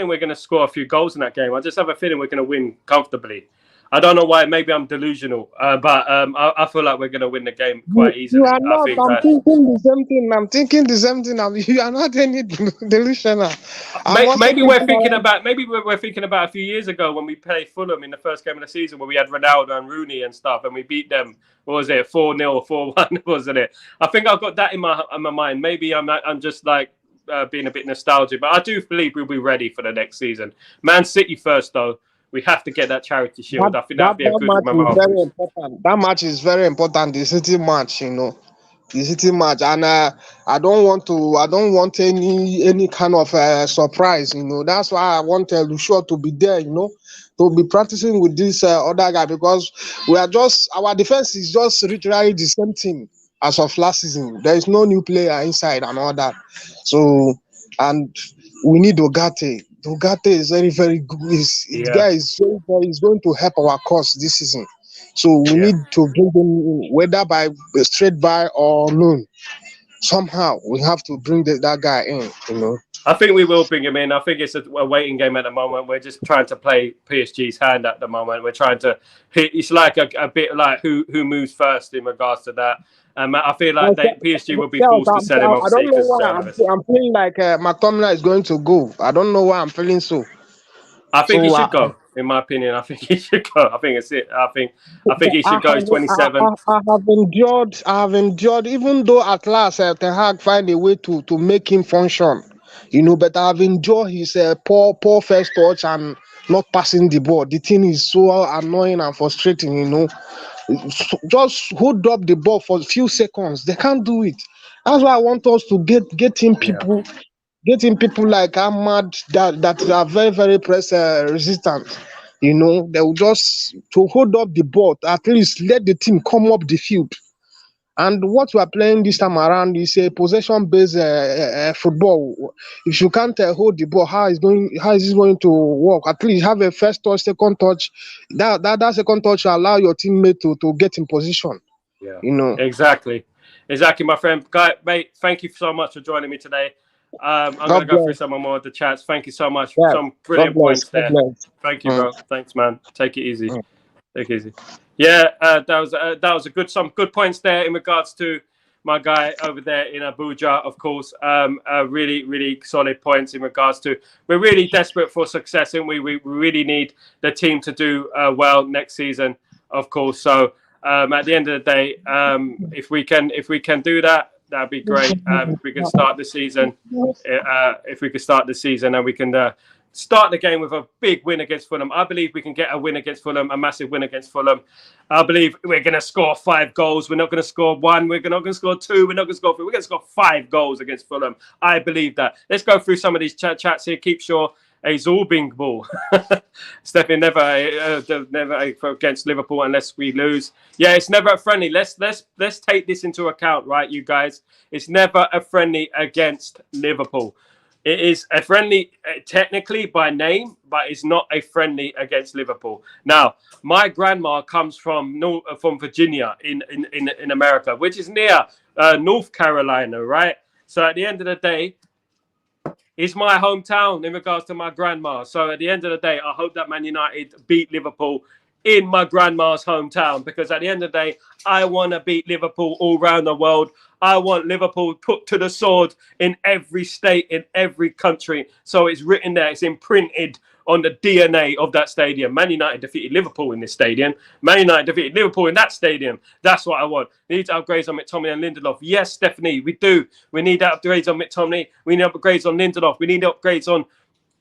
we're gonna score a few goals in that game. I just have a feeling we're gonna win comfortably. I don't know why. Maybe I'm delusional, but I feel like we're gonna win the game quite
You
easily.
are
I
not.
think
I'm thinking the same thing. I'm thinking the same thing. You are not any delusional. I'm also
maybe we're
thinking
thinking
that.
about we're thinking about a few years ago when we played Fulham in the first game of the season, where we had Ronaldo and Rooney and stuff, and we beat them. What was it, 4-0, 4-1, wasn't it? I think I've got that in my mind. Maybe I'm just like being a bit nostalgic, but I do believe we'll be ready for the next season. Man City first, though. We have to get that Charity Shield. I think that'd be a good
Match is
memorable.
very important. That match is very important. The City match, you know, the City match, and I don't want any kind of surprise, you know. That's why I want Lucio to be there, you know, to be practicing with this other guy, because our defense is just literally the same thing as of last season. There is no new player inside and all that. So, and we need Ogate. Ogate is very, very good. His
Yeah,
guy is is going to help our cause this season. So we
yeah.
need to bring him in, whether by straight by or loan. Somehow we have to bring that guy in, you know.
I think we will bring him in. I think it's a waiting game at the moment. We're just trying to play PSG's hand at the moment. We're trying to hit. It's like a bit like who moves first in regards to that. I feel like PSG will be forced to sell him,
I
obviously,
don't know
because
why I'm feeling like McTominay is going to go. I don't know why I'm feeling so.
I think he
So
should go. In my opinion, I think he should go. I think it's it. I think he should go. He's 27.
I have endured, even though at last Ten Hag find a way to make him function, you know. But I've enjoyed his poor first touch and not passing the ball. The thing is so annoying and frustrating, you know. Just hold up the ball for a few seconds. They can't do it. That's why I want us to get in
Yeah.
people. Getting people like Ahmad that are very, very press resistant, you know, they will just to hold up the ball, at least let the team come up the field. And what we are playing this time around is a possession-based football. If you can't hold the ball, how is this going to work? At least have a first touch, second touch. That second touch will allow your teammate to get in position.
Yeah,
You know.
exactly, my friend. Guy, mate, thank you so much for joining me today. I'm going
God
to go through
bless.
some more of the chats. Thank you so much.
Yeah.
Some
God
brilliant
bless.
points
God
there.
bless.
Thank you, bro. Thanks, man. Take it easy.
Mm.
Take it easy. Yeah, that was some good points there in regards to my guy over there in Abuja, of course. Really, really solid points in regards to we're really desperate for success, and we really need the team to do well next season, of course. So at the end of the day, if we can do that, that'd be great. If we can start the season, and we can. Start the game with a big win against Fulham. I believe we can get a win against Fulham, a massive win against Fulham. I believe we're going to score 5 goals. We're not going to score 1. We're not going to score 2. We're not going to score 3. We're going to score 5 goals against Fulham. I believe that. Let's go through some of these chats here. Keep sure a Zulbing ball. Stephanie never against Liverpool unless we lose. Yeah, it's never a friendly. Let's take this into account, right, you guys? It's never a friendly against Liverpool. It is a friendly technically by name, but it's not a friendly against Liverpool. Now, my grandma comes from Virginia in America, which is near North Carolina, right? So at the end of the day, it's my hometown in regards to my grandma. So at the end of the day, I hope that Man United beat Liverpool in my grandma's hometown, because at the end of the day, I want to beat Liverpool all around the world. I want Liverpool put to the sword in every state, in every country. So it's written there, it's imprinted on the DNA of that stadium. Man United defeated Liverpool in this stadium. Man United defeated Liverpool in that stadium. That's what I want. We need upgrades on McTominay and Lindelof. Yes, Stephanie, we do. We need upgrades on McTominay. We need upgrades on Lindelof. We need upgrades on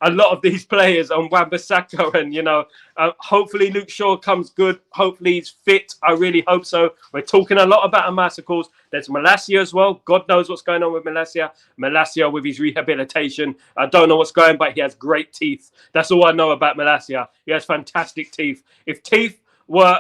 a lot of these players, on Wan-Bissaka, and hopefully Luke Shaw comes good. Hopefully he's fit. I really hope so. We're talking a lot about Amasakos. There's Malacia as well. God knows what's going on with Malacia. Malacia with his rehabilitation. I don't know what's going on, but he has great teeth. That's all I know about Malacia. He has fantastic teeth. If teeth were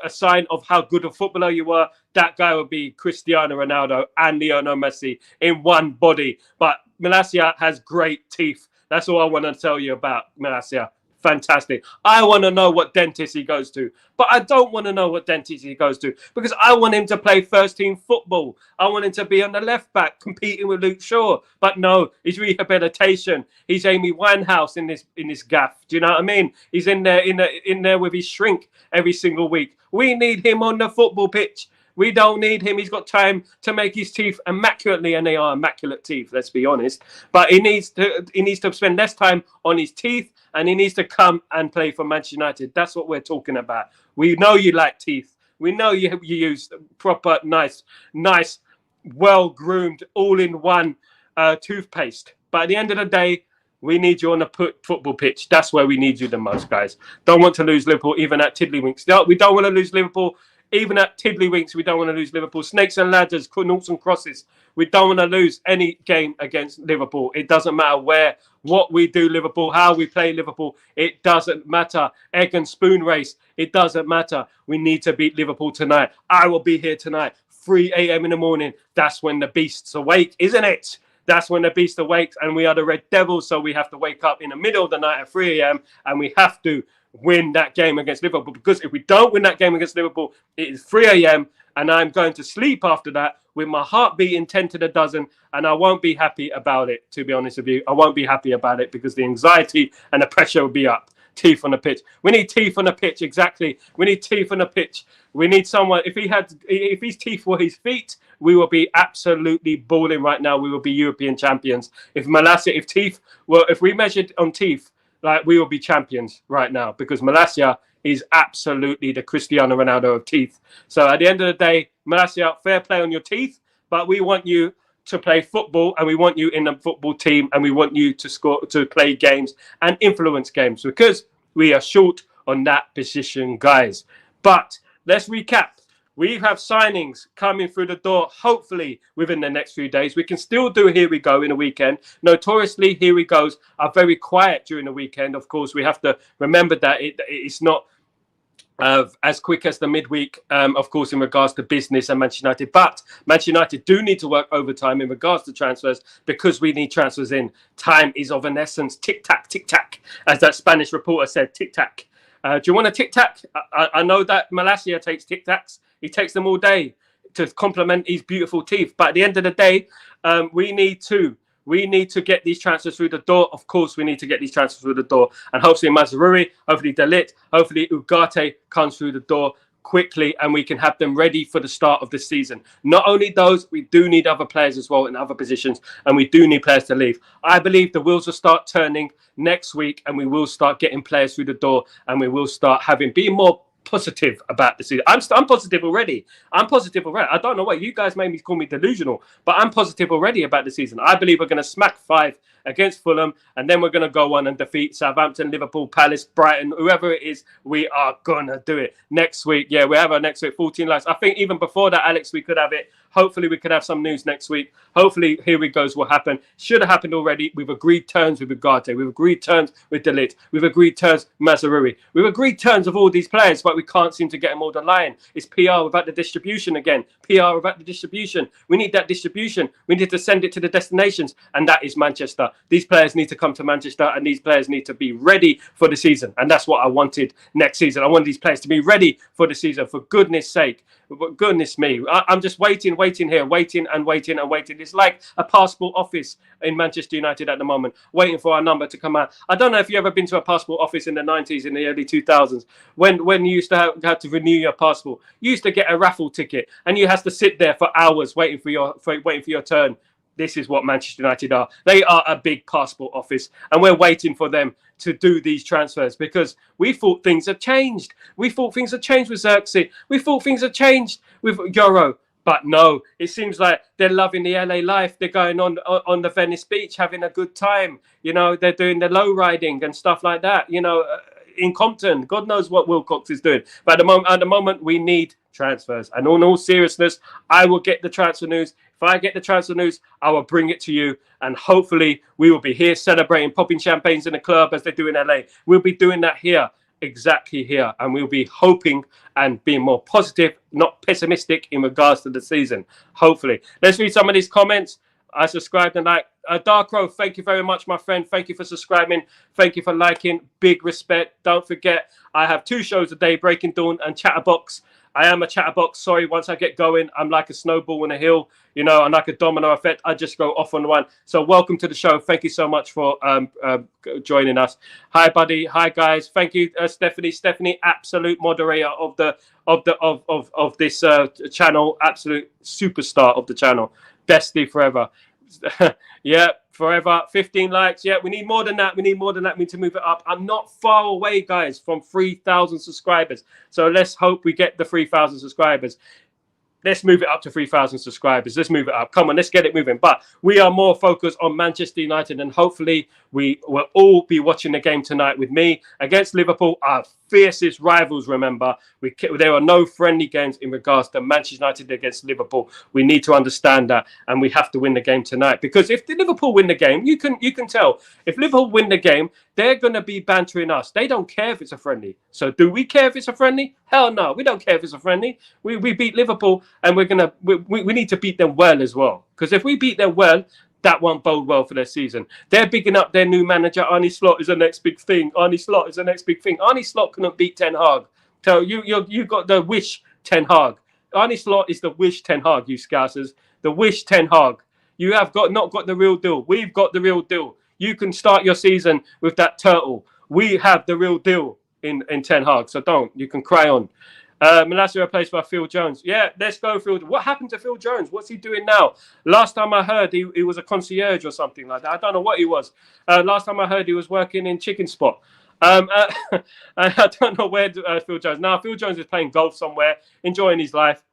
a sign of how good a footballer you were, that guy would be Cristiano Ronaldo and Lionel Messi in one body. But Malacia has great teeth. That's all I want to tell you about Malacia. Fantastic. I want to know what dentist he goes to. But I don't want to know what dentist he goes to, because I want him to play first team football. I want him to be on the left back competing with Luke Shaw. But no, his rehabilitation. He's Amy Winehouse in this gaff. Do you know what I mean? He's in there with his shrink every single week. We need him on the football pitch. We don't need him. He's got time to make his teeth immaculately, and they are immaculate teeth, let's be honest. But he needs to spend less time on his teeth, and he needs to come and play for Manchester United. That's what we're talking about. We know you like teeth. We know you use proper, nice, well-groomed, all-in-one toothpaste. But at the end of the day, we need you on the football pitch. That's where we need you the most, guys. Don't want to lose Liverpool, even at Tiddlywinks. No, we don't want to lose Liverpool. Even at Tiddlywinks, we don't want to lose Liverpool. Snakes and ladders, noughts and crosses. We don't want to lose any game against Liverpool. It doesn't matter what we do, Liverpool, how we play Liverpool. It doesn't matter. Egg and spoon race. It doesn't matter. We need to beat Liverpool tonight. I will be here tonight, 3 a.m. in the morning. That's when the beasts awake, isn't it? That's when the beast awakes, and we are the Red Devils, so we have to wake up in the middle of the night at 3 a.m. and we have to win that game against Liverpool, because if we don't win that game against Liverpool, it is 3 a.m. and I'm going to sleep after that with my heart beating 10 to the dozen, and I won't be happy about it, to be honest with you. I won't be happy about it, because the anxiety and the pressure will be up. Teeth on the pitch. We need teeth on the pitch, exactly. We need teeth on the pitch. We need someone, if his teeth were his feet, we will be absolutely balling right now. We will be European champions. If we measured on teeth, like, we will be champions right now, because Malacia is absolutely the Cristiano Ronaldo of teeth. So at the end of the day, Malacia, fair play on your teeth, but we want you to play football, and we want you in the football team, and we want you to play games and influence games, because we are short on that position, guys. But let's recap. We have signings coming through the door, hopefully within the next few days. We can still do Here We Go in the weekend. Notoriously, Here We Goes are very quiet during the weekend. Of course, we have to remember that it's not as quick as the midweek, of course, in regards to business and Manchester United. But Manchester United do need to work overtime in regards to transfers, because we need transfers in. Time is of an essence. Tic-tac, as that Spanish reporter said, tic-tac. Do you want a tic-tac? I know that Malacia takes tic-tacs. He takes them all day to complement his beautiful teeth. But at the end of the day, we need to get these transfers through the door. Of course, we need to get these transfers through the door. And hopefully Mazraoui, hopefully De Ligt, hopefully Ugarte comes through the door. quickly, and we can have them ready for the start of the season. Not only those, we do need other players as well in other positions, and we do need players to leave. I believe the wheels will start turning next week, and we will start getting players through the door, and we will start being more positive about the season. I'm positive already. I don't know what you guys made me call me delusional, but I'm positive already about the season. I believe we're going to smack 5 against Fulham, and then we're going to go on and defeat Southampton, Liverpool, Palace, Brighton, whoever it is. We are going to do it next week. Yeah, we have our next week 14 likes. I think even before that, Alex, we could have it. Hopefully we could have some news next week. Hopefully Here We Goes will happen. Should have happened already. We've agreed terms with Ugarte. We've agreed terms with De Ligt. We've agreed terms with Mazraoui. We've agreed terms of all these players, but we can't seem to get them all the line. It's PR without the distribution again. PR without the distribution. We need that distribution. We need to send it to the destinations, and that is Manchester. These players need to come to Manchester, and these players need to be ready for the season. And that's what I wanted next season. I wanted these players to be ready for the season, for goodness sake. Goodness me, I'm just waiting here, waiting. It's like a passport office in Manchester United at the moment, waiting for our number to come out. I don't know if you ever been to a passport office in the 90s, in the early 2000s, when you used to have to renew your passport. You used to get a raffle ticket, and you had to sit there for hours waiting for your turn. This is what Manchester United are. They are a big passport office, and we're waiting for them to do these transfers because we thought things had changed. We thought things had changed with Xerxes. We thought things had changed with Euro. But no, it seems like they're loving the LA life. They're going on the Venice beach, having a good time. You know, they're doing the low riding and stuff like that. You know, in Compton, God knows what Wilcox is doing. But at the moment, we need transfers. And in all seriousness, I will get the transfer news. If I get the transfer news, I will bring it to you. And hopefully we will be here celebrating, popping champagnes in the club as they do in LA. We'll be doing that here, exactly here. And we'll be hoping and being more positive, not pessimistic in regards to the season. Hopefully. Let's read some of these comments. I subscribed and like. Dark Row, thank you very much, my friend. Thank you for subscribing. Thank you for liking. Big respect. Don't forget, I have 2 shows a day, Breaking Dawn and Chatterbox. I am a chatterbox. Sorry, once I get going, I'm like a snowball in a hill, you know, and like a domino effect. I just go off on one. So welcome to the show. Thank you so much for joining us. Hi, buddy. Hi, guys. Thank you, Stephanie. Stephanie, absolute moderator of this channel. Absolute superstar of the channel. Bestie forever. Yeah, forever. 15 likes. Yeah, we need more than that. We need to move it up. I'm not far away, guys, from 3,000 subscribers. So let's hope we get the 3,000 subscribers. Let's move it up to 3,000 subscribers. Let's move it up. Come on, let's get it moving. But we are more focused on Manchester United, and hopefully we will all be watching the game tonight with me against Liverpool, our fiercest rivals, remember. There are no friendly games in regards to Manchester United against Liverpool. We need to understand that, and we have to win the game tonight. Because if the Liverpool win the game, you can tell. If Liverpool win the game, they're going to be bantering us. They don't care if it's a friendly. So do we care if it's a friendly? Hell no, we don't care if it's a friendly. We beat Liverpool, and we need to beat them well as well. Because if we beat them well, that won't bode well for their season. They're bigging up their new manager. Arne Slot is the next big thing. Arne Slot is the next big thing. Arne Slot couldn't beat Ten Hag. So you got the wish Ten Hag. Arne Slot is the wish Ten Hag, you Scousers. The wish Ten Hag. You have not got the real deal. We've got the real deal. You can start your season with that turtle. We have the real deal in Ten Hag. So don't. You can cry on. Malacia replaced by Phil Jones. Yeah, let's go, Phil. What happened to Phil Jones? What's he doing now? Last time I heard, he was a concierge or something like that. I don't know what he was. Last time I heard, he was working in Chicken Spot. I don't know where Phil Jones. Now, Phil Jones is playing golf somewhere, enjoying his life,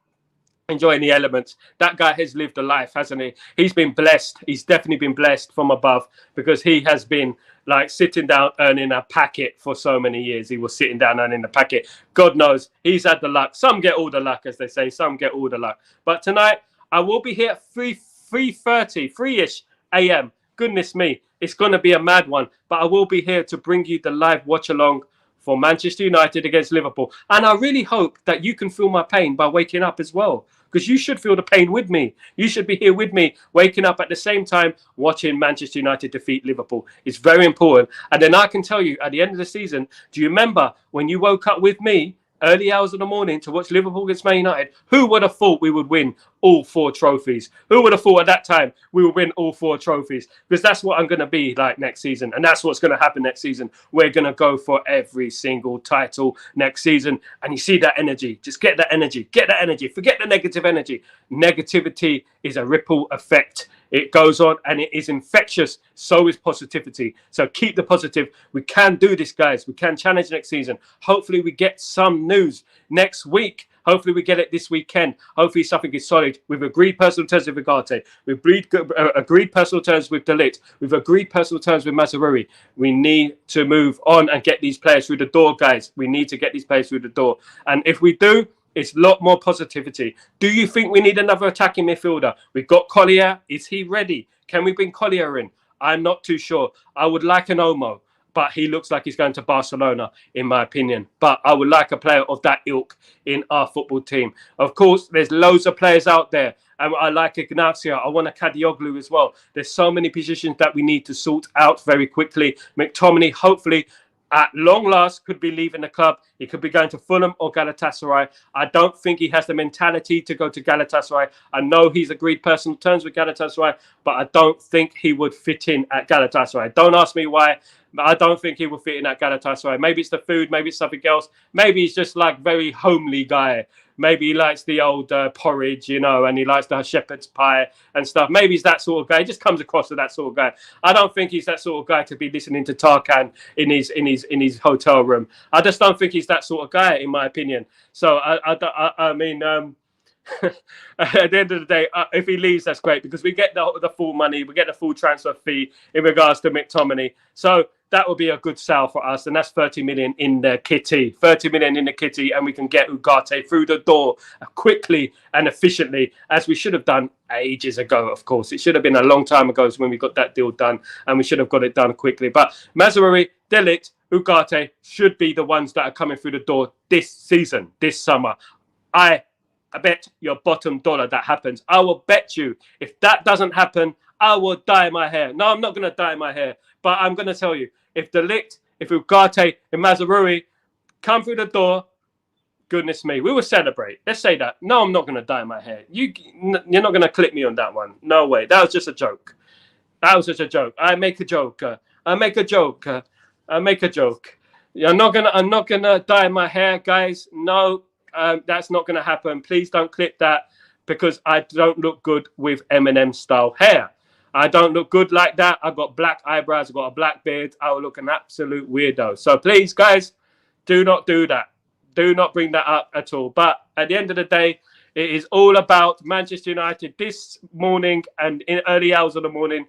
enjoying the elements. That guy has lived a life, hasn't he? He's been blessed. He's definitely been blessed from above because he has been like sitting down earning a packet for so many years. He was sitting down earning a packet. God knows he's had the luck. Some get all the luck, as they say. Some get all the luck. But tonight, I will be here at 3:30, 3-ish a.m. Goodness me, it's going to be a mad one. But I will be here to bring you the live watch-along for Manchester United against Liverpool. And I really hope that you can feel my pain by waking up as well. Because you should feel the pain with me. You should be here with me, waking up at the same time, watching Manchester United defeat Liverpool. It's very important. And then I can tell you, at the end of the season, do you remember when you woke up with me, early hours of the morning, to watch Liverpool against Man United? Who would have thought we would win all 4 trophies. Who would have thought at that time we would win all 4 trophies? Because that's what I'm going to be like next season. And that's what's going to happen next season. We're going to go for every single title next season. And you see that energy. Just get that energy. Get that energy. Forget the negative energy. Negativity is a ripple effect. It goes on and it is infectious. So is positivity. So keep the positive. We can do this, guys. We can challenge next season. Hopefully we get some news next week. Hopefully we get it this weekend. Hopefully something is solid. We've agreed personal terms with Ugarte. We've agreed personal terms with De Ligt. We've agreed personal terms with Mazraoui. We need to move on and get these players through the door, guys. We need to get these players through the door. And if we do, it's a lot more positivity. Do you think we need another attacking midfielder? We've got Collier. Is he ready? Can we bring Collier in? I'm not too sure. I would like an Olmo, but he looks like he's going to Barcelona, in my opinion. But I would like a player of that ilk in our football team. Of course, there's loads of players out there. And I like Ignacio. I want a Kadioglu as well. There's so many positions that we need to sort out very quickly. McTominay, hopefully, at long last, could be leaving the club. He could be going to Fulham or Galatasaray. I don't think he has the mentality to go to Galatasaray. I know he's agreed personal terms with Galatasaray, but I don't think he would fit in at Galatasaray. Don't ask me why, but I don't think he will fit in at Galatasaray. Maybe it's the food, maybe it's something else. Maybe he's just like very homely guy. Maybe he likes the old porridge, you know, and he likes the shepherd's pie and stuff. Maybe he's that sort of guy. He just comes across as that sort of guy. I don't think he's that sort of guy to be listening to Tarkan in his hotel room. I just don't think he's that sort of guy, in my opinion. So I mean, at the end of the day, if he leaves, that's great because we get the full money, we get the full transfer fee in regards to McTominay. So that would be a good sell for us, and that's 30 million in the kitty. 30 million in the kitty, and we can get Ugarte through the door quickly and efficiently, as we should have done ages ago, of course. It should have been a long time ago when we got that deal done, and we should have got it done quickly. But Mazraoui, De Ligt, Ugarte should be the ones that are coming through the door this season, this summer. I bet your bottom dollar that happens. I will bet you if that doesn't happen, I will dye my hair. No, I'm not going to dye my hair, but I'm going to tell you, if De Ligt, if Ugarte and Mazraoui come through the door, goodness me, we will celebrate. Let's say that. No, I'm not going to dye my hair. You're not going to clip me on that one. No way. That was just a joke. That was just a joke. I make a joke. I make a joke. I make a joke. I'm not gonna dye my hair, guys. No, that's not gonna happen. Please don't clip that because I don't look good with Eminem style hair. I don't look good like that. I've got black eyebrows. I've got a black beard. I will look an absolute weirdo. So please, guys, do not do that. Do not bring that up at all. But at the end of the day, it is all about Manchester United this morning and in early hours of the morning.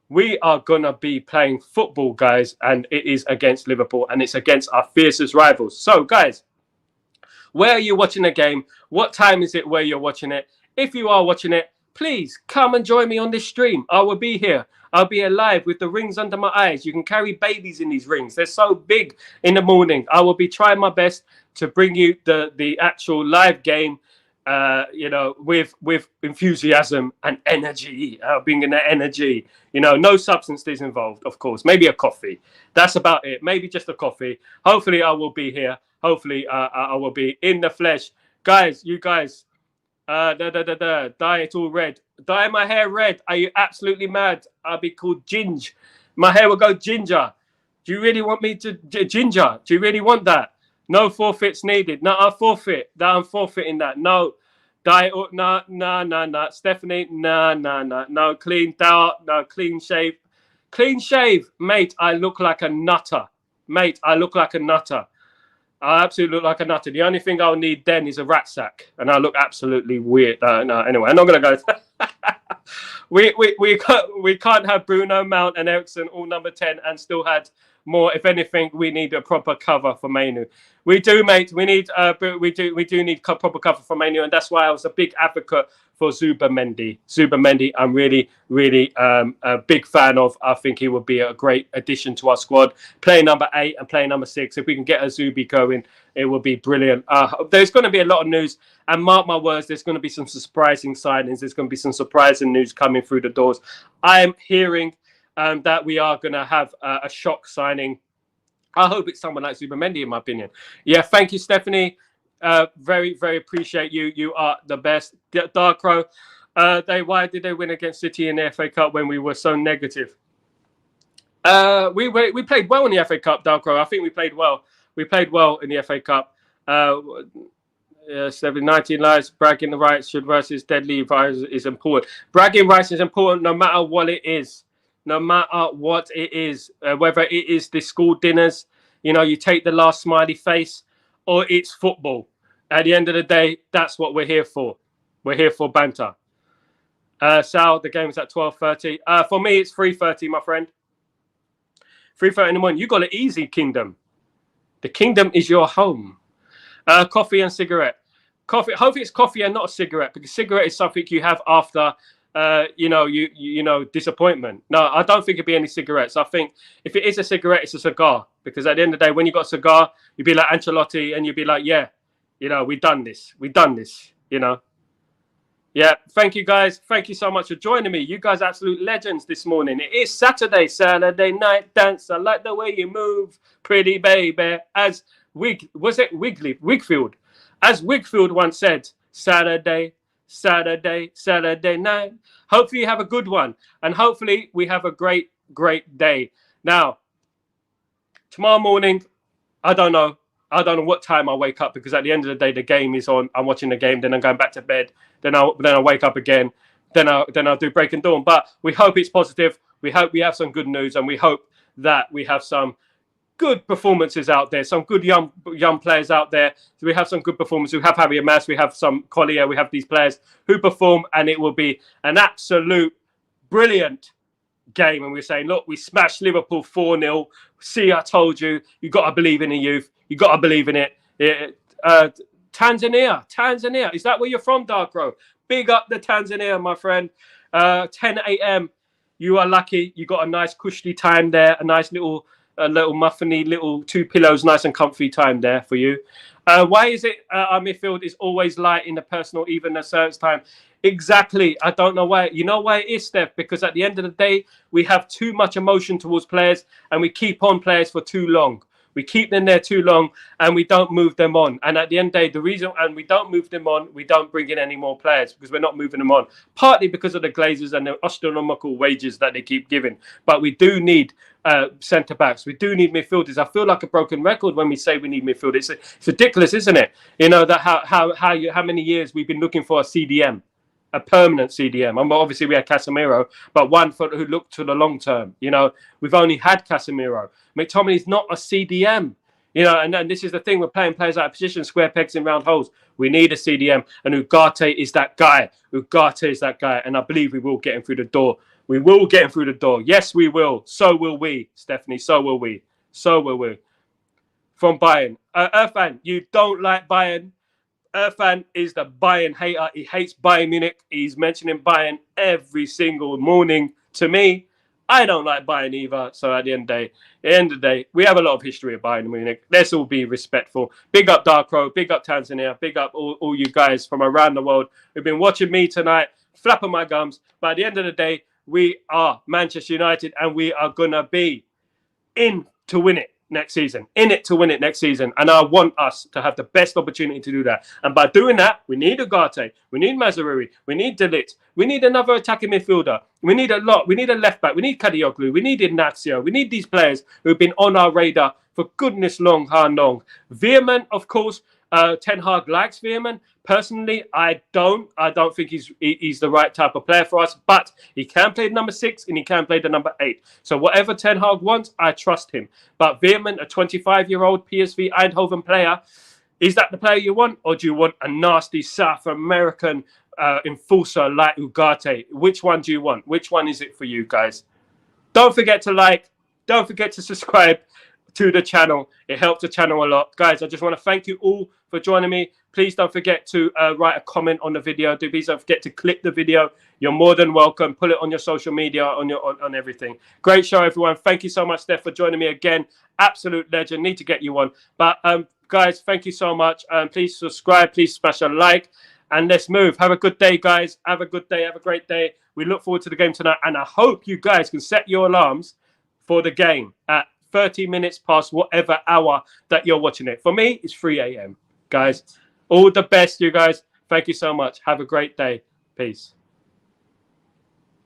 We are going to be playing football, guys, and it is against Liverpool, and it's against our fiercest rivals. So, guys, where are you watching the game? What time is it where you're watching it? If you are watching it, please come and join me on this stream. I will be here. I'll be alive with the rings under my eyes. You can carry babies in these rings. They're so big in the morning. I will be trying my best to bring you the actual live game, with enthusiasm and energy, bringing the energy, no substances involved, of course, maybe a coffee. That's about it. Maybe just a coffee. Hopefully I will be here. Hopefully I will be in the flesh. Guys, you guys, dye it all red. Dye my hair red. Are you absolutely mad? I'll be called Ginge. My hair will go ginger. Do you really want me to ginger? Do you really want that? No forfeits needed. No, I forfeit. I'm forfeiting that. No. Diet. No. Stephanie. No. Clean out. No. Clean shave. Clean shave. Mate, I look like a nutter. I absolutely look like a nutter. The only thing I'll need then is a rat sack. And I look absolutely weird. No, anyway, I'm not going to go. We can't have Bruno, Mount and Eriksen all number 10 and still had more. If anything, we need a proper cover for Mainu. We do, mate. We do need proper cover for Mainu, and that's why I was a big advocate for Zubimendi. I'm really a big fan of. I think he would be a great addition to our squad. Playing number 8 and playing number 6. If we can get a Zubi going, it will be brilliant. There's going to be a lot of news, and mark my words, there's going to be some surprising signings. There's going to be some surprising news coming through the doors. I'm hearing that we are going to have a shock signing. I hope it's someone like Zubimendi, in my opinion. Yeah, thank you, Stephanie. Very, very appreciate you. You are the best. Dark Crow, why did they win against City in the FA Cup when we were so negative? We played well in the FA Cup, Dark Crow. I think we played well. We played well in the FA Cup. 19 lives, bragging the rights should versus deadly is important. Bragging rights is important no matter what it is. No matter what it is. Whether it is the school dinners, you know, you take the last smiley face, or it's football. At the end of the day, that's what we're here for. We're here for banter. Sal, the game's at 12:30. For me, it's 3:30, my friend. 3:30 in the morning. You got it easy, Kingdom. The Kingdom is your home. Coffee and cigarette. Coffee. Hopefully, it's coffee and not a cigarette, because cigarette is something you have after, you know, disappointment. No, I don't think it'd be any cigarettes. I think if it is a cigarette, it's a cigar. Because at the end of the day, when you got a cigar, you'd be like Ancelotti, and you'd be like, yeah, you know, we've done this. We've done this. You know. Yeah, thank you guys. Thank you so much for joining me. You guys are absolute legends this morning. It is Saturday night dance. I like the way you move, pretty baby. As Wigfield? As Wigfield once said, Saturday night. Hopefully you have a good one. And hopefully we have a great, great day. Now, tomorrow morning, I don't know what time I wake up, because at the end of the day, the game is on. I'm watching the game, then I'm going back to bed. Then I'll wake up again. Then I'll do Breaking Dawn. But we hope it's positive. We hope we have some good news, and we hope that we have some good performances out there, some good young players out there. So we have some good performances. We have Harry Amas, we have some Collier, we have these players who perform, and it will be an absolute brilliant game. And we're saying, look, we smashed Liverpool 4-0. See, I told you, you got to believe in the youth. You got to believe in it. Tanzania. Is that where you're from, Dark Row? Big up the Tanzania, my friend. 10 a.m. You are lucky. You got a nice cushy time there. A nice little muffiny, little 2 pillows, nice and comfy time there for you. Why is it our midfield is always light in the personal, even at certain time? Exactly. I don't know why. You know why it is, Steph? Because at the end of the day, we have too much emotion towards players, and we keep on players for too long. We keep them there too long, and we don't move them on. And at the end of the day, the reason, and we don't move them on, we don't bring in any more players, because we're not moving them on. Partly because of the Glazers and the astronomical wages that they keep giving. But we do need centre backs. We do need midfielders. I feel like a broken record when we say we need midfielders. It's ridiculous, isn't it? You know that how many years we've been looking for a CDM. A permanent CDM. Obviously, we had Casemiro, but one who looked to the long term. You know, we've only had Casemiro. McTominay's not a CDM. You know, and this is the thing. We're playing players out of position, square pegs in round holes. We need a CDM, and Ugarte is that guy. And I believe we will get him through the door. We will get him through the door. Yes, we will. So will we, Stephanie. So will we. From Bayern. Irfan, you don't like Bayern. Irfan is the Bayern hater. He hates Bayern Munich. He's mentioning Bayern every single morning to me. I don't like Bayern either. So at the end of the day, we have a lot of history of Bayern Munich. Let's all be respectful. Big up Dark Crow. Big up Tanzania. Big up all you guys from around the world who've been watching me tonight, flapping my gums. But at the end of the day, we are Manchester United, and we are going to be in to win it next season. In it to win it next season. And I want us to have the best opportunity to do that. And by doing that, we need Ugarte. We need Mazraoui. We need De Ligt. We need another attacking midfielder. We need a lot. We need a left back. We need Kadioglu. We need Ignacio. We need these players who've been on our radar for goodness long. Veerman, of course. Ten Hag likes Veerman. Personally, I don't think he's the right type of player for us, but he can play the number 6 and he can play the number 8. So whatever Ten Hag wants, I trust him. But Veerman, a 25-year-old PSV Eindhoven player, is that the player you want? Or do you want a nasty South American enforcer like Ugarte? Which one do you want? Which one is it for you guys? Don't forget to like. Don't forget to subscribe to the channel. It helps the channel a lot. Guys, I just want to thank you all for joining me. Please don't forget to write a comment on the video. Please don't forget to click the video. You're more than welcome. Put it on your social media, on everything. Great show, everyone. Thank you so much, Steph, for joining me again. Absolute legend. Need to get you on. But guys, thank you so much. Please subscribe. Please smash a like. And let's move. Have a good day, guys. Have a good day. Have a great day. We look forward to the game tonight. And I hope you guys can set your alarms for the game at 30 minutes past whatever hour that you're watching it. For me, it's 3 a.m. Guys, All the best, you guys. Thank you so much. Have a great day. Peace.